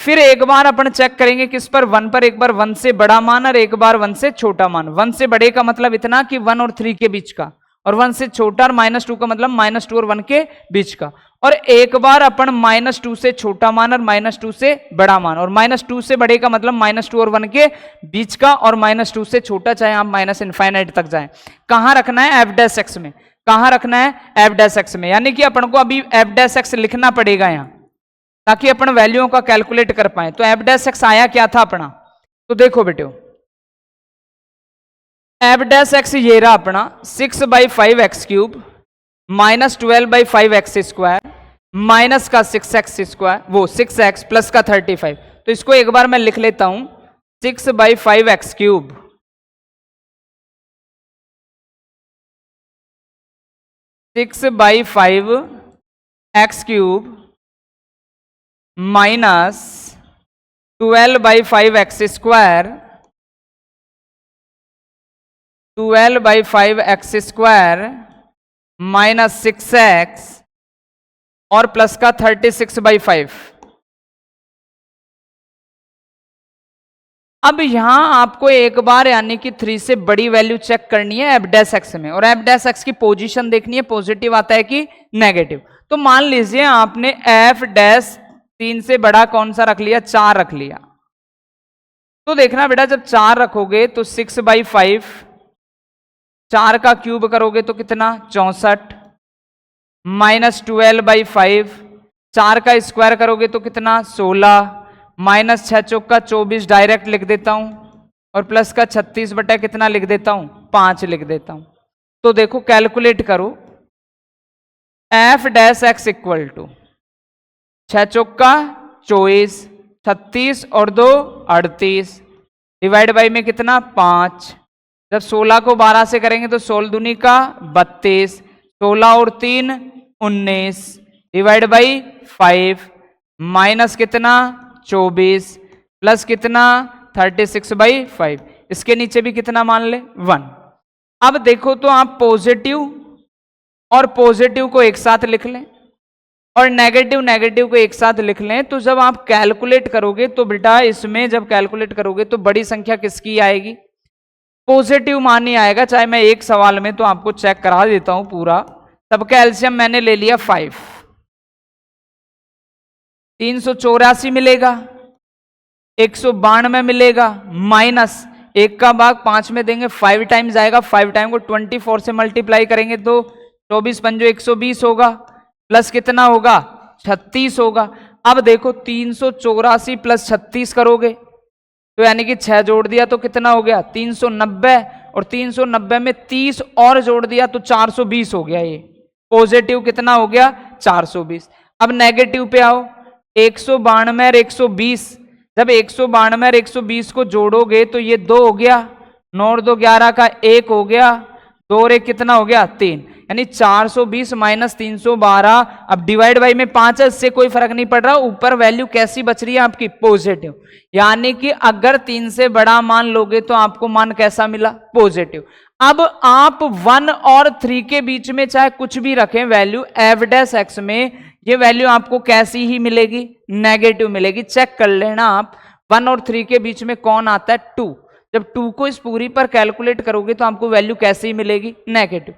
फिर एक बार अपन चेक करेंगे किस पर, 1 पर, एक बार 1 से बड़ा मान और एक बार 1 से छोटा मान। 1 से बड़े का मतलब इतना कि 1 और 3 के बीच का, और 1 से छोटा और -2 का मतलब -2 और 1 के बीच का। और एक बार अपन -2 से छोटा मान और -2 से बड़ा मान, और -2 से बड़े का मतलब -2 और 1 के बीच का, और -2 से छोटा चाहे आप -∞ तक जाए। कहां रखना है f' में, कहां रखना है f' में, यानी कि अपन को अभी f' लिखना पड़ेगा यहां ताकि अपन वैल्यूओं का कैलकुलेट कर पाए। तो f' आया क्या था अपना, तो देखो बेटे f' ये रहा अपना 6/5x³ -12/5x² माइनस का 6x², वो 6x प्लस का 35। तो इसको एक बार मैं लिख लेता हूं 6/5x³ minus 12/5x² 12/5x² minus 6x और प्लस का 36/5। अब यहां आपको एक बार यानी कि 3 से बड़ी वैल्यू चेक करनी है एफ डैश एक्स में, और एफ डैश एक्स की पोजीशन देखनी है, पॉजिटिव आता है कि नेगेटिव। तो मान लीजिए आपने एफ डैश 3 से बड़ा कौन सा रख लिया, 4 रख लिया। तो देखना बेटा जब 4 रखोगे तो 6/5, 4 का क्यूब करोगे तो कितना 64, माइनस 12/5, 4 का स्क्वायर करोगे तो कितना 16, माइनस 6 चौका 24 डायरेक्ट लिख देता हूं, और प्लस का 36 बटा कितना लिख देता हूं 5 लिख देता हूं। तो देखो कैलकुलेट करो, f dash x equal to 6 चौका 24, 36 और 2 38, डिवाइड बाई में कितना 5। जब 16 को 12 से करेंगे तो 16 दूनी का 32, 16 और 3 19, डिवाइड बाई 5, माइनस कितना 24, प्लस कितना 36/5, इसके नीचे भी कितना मान ले 1। अब देखो तो आप पॉजिटिव और पॉजिटिव को एक साथ लिख लें और नेगेटिव नेगेटिव को एक साथ लिख लें, तो जब आप कैलकुलेट करोगे तो बेटा इसमें जब कैलकुलेट करोगे तो बड़ी संख्या किसकी आएगी, पॉजिटिव मान ही आएगा। चाहे मैं एक सवाल में तो आपको चेक करा देता हूं पूरा। सबका एलसीएम मैंने ले लिया 5, 384 मिलेगा, 192 मिलेगा, माइनस 1 का भाग 5 में देंगे 5 टाइम्स आएगा, 5 टाइम को 24 से मल्टीप्लाई करेंगे तो 24 पंजो 120 होगा, प्लस कितना होगा 36 होगा। अब देखो 384 प्लस 36 करोगे तो यानी कि 6 जोड़ दिया तो कितना हो गया 390, और 390 में 30 और जोड़ दिया तो 420 हो गया। ये पॉजिटिव कितना हो गया 420। अब नेगेटिव पे आओ, 192 और 120, जब 192 और 120 को जोड़ोगे तो ये 2 हो गया, 9 और 2 11 का 1 हो गया, 2 और 1 कितना हो गया 3, यानी 420 माइनस 312। अब डिवाइड बाई में 5 है, इससे कोई फर्क नहीं पड़ रहा, ऊपर वैल्यू कैसी बच रही है आपकी पॉजिटिव, यानी कि अगर 3 से बड़ा मान लोगे तो आपको मान कैसा मिला पॉजिटिव। अब आप 1 और 3 के बीच में चाहे कुछ भी रखें वैल्यू, एफ डैश एक्स में ये वैल्यू आपको कैसी ही मिलेगी, नेगेटिव मिलेगी। चेक कर लेना आप 1 और 3 के बीच में कौन आता है 2, जब 2 को इस पूरी पर कैलकुलेट करोगे तो आपको वैल्यू कैसी मिलेगी नेगेटिव।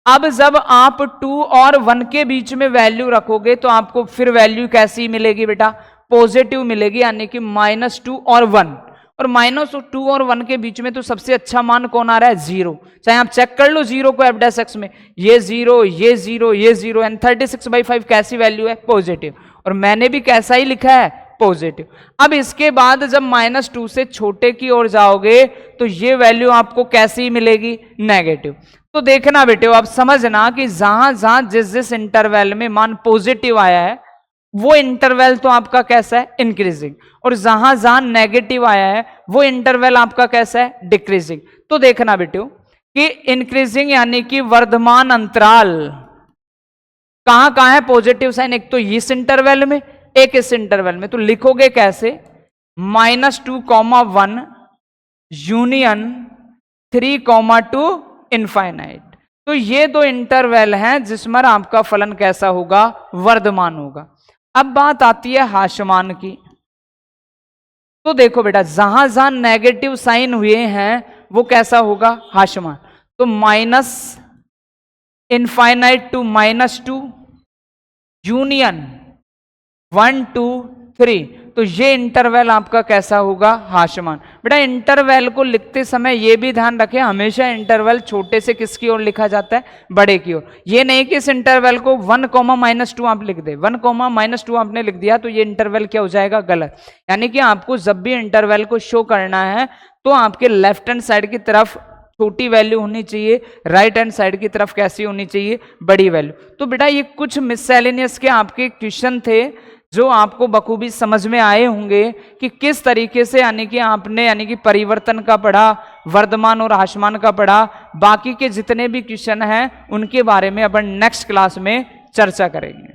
अब जब आप 2 और 1 के बीच में वैल्यू रखोगे तो आपको फिर वैल्यू कैसी मिलेगी बेटा पॉजिटिव मिलेगी, यानी कि -2 और 1, और -2 और 1 के बीच में तो सबसे अच्छा मान कौन आ रहा है 0। चाहे आप चेक कर लो 0 को एफ डैश एक्स में, ये 0 ये 0 ये 0, एंड 36/5 कैसी वैल्यू है पॉजिटिव, और मैंने भी कैसा ही लिखा है पॉजिटिव। अब इसके बाद जब -2 से छोटे की ओर जाओगे तो ये वैल्यू आपको कैसी मिलेगी नेगेटिव। तो देखना बेटे आप समझना कि जहां जहां जिस जिस इंटरवल में मान पॉजिटिव आया है वो इंटरवल तो आपका कैसा है इंक्रीजिंग, और जहां जहां नेगेटिव आया है वो इंटरवल आपका कैसा है डिक्रीजिंग। तो देखना बेटे कि इंक्रीजिंग यानी कि वर्धमान अंतराल कहां कहां है पॉजिटिव साइन, एक तो इस इंटरवल में एक इस इंटरवल में। तो लिखोगे कैसे -2, 1 यूनियन 3, 2 इनफाइनाइट। तो ये दो इंटरवल हैं जिसमें आपका फलन कैसा होगा वर्धमान होगा। अब बात आती है हाशमान की। तो देखो बेटा जहां जहां नेगेटिव साइन हुए हैं वो कैसा होगा हाशमान। तो -इनफाइनाइट टू -2 यूनियन 1, 2, 3, तो ये इंटरवल आपका कैसा होगा हाशमान। बेटा इंटरवल को लिखते समय ये भी ध्यान रखें हमेशा इंटरवल छोटे से किसकी ओर लिखा जाता है बड़े की ओर। ये नहीं कि इस इंटरवल को 1, -2 आप लिख दे, 1, -2 आपने लिख दिया तो ये इंटरवल क्या हो जाएगा गलत। यानी कि आपको जब भी इंटरवल को शो करना है तो आपके लेफ्ट हैंड साइड की तरफ छोटी वैल्यू होनी चाहिए, राइट हैंड साइड की तरफ कैसी होनी चाहिए बड़ी वैल्यू। तो बेटा ये कुछ मिससेलेनियस के आपके क्वेश्चन थे जो आपको बखूबी समझ में आए होंगे कि किस तरीके से यानी कि परिवर्तन का पढ़ा, वर्धमान और हाशमान का पढ़ा। बाकी के जितने भी क्वेश्चन हैं उनके बारे में अपन नेक्स्ट क्लास में चर्चा करेंगे।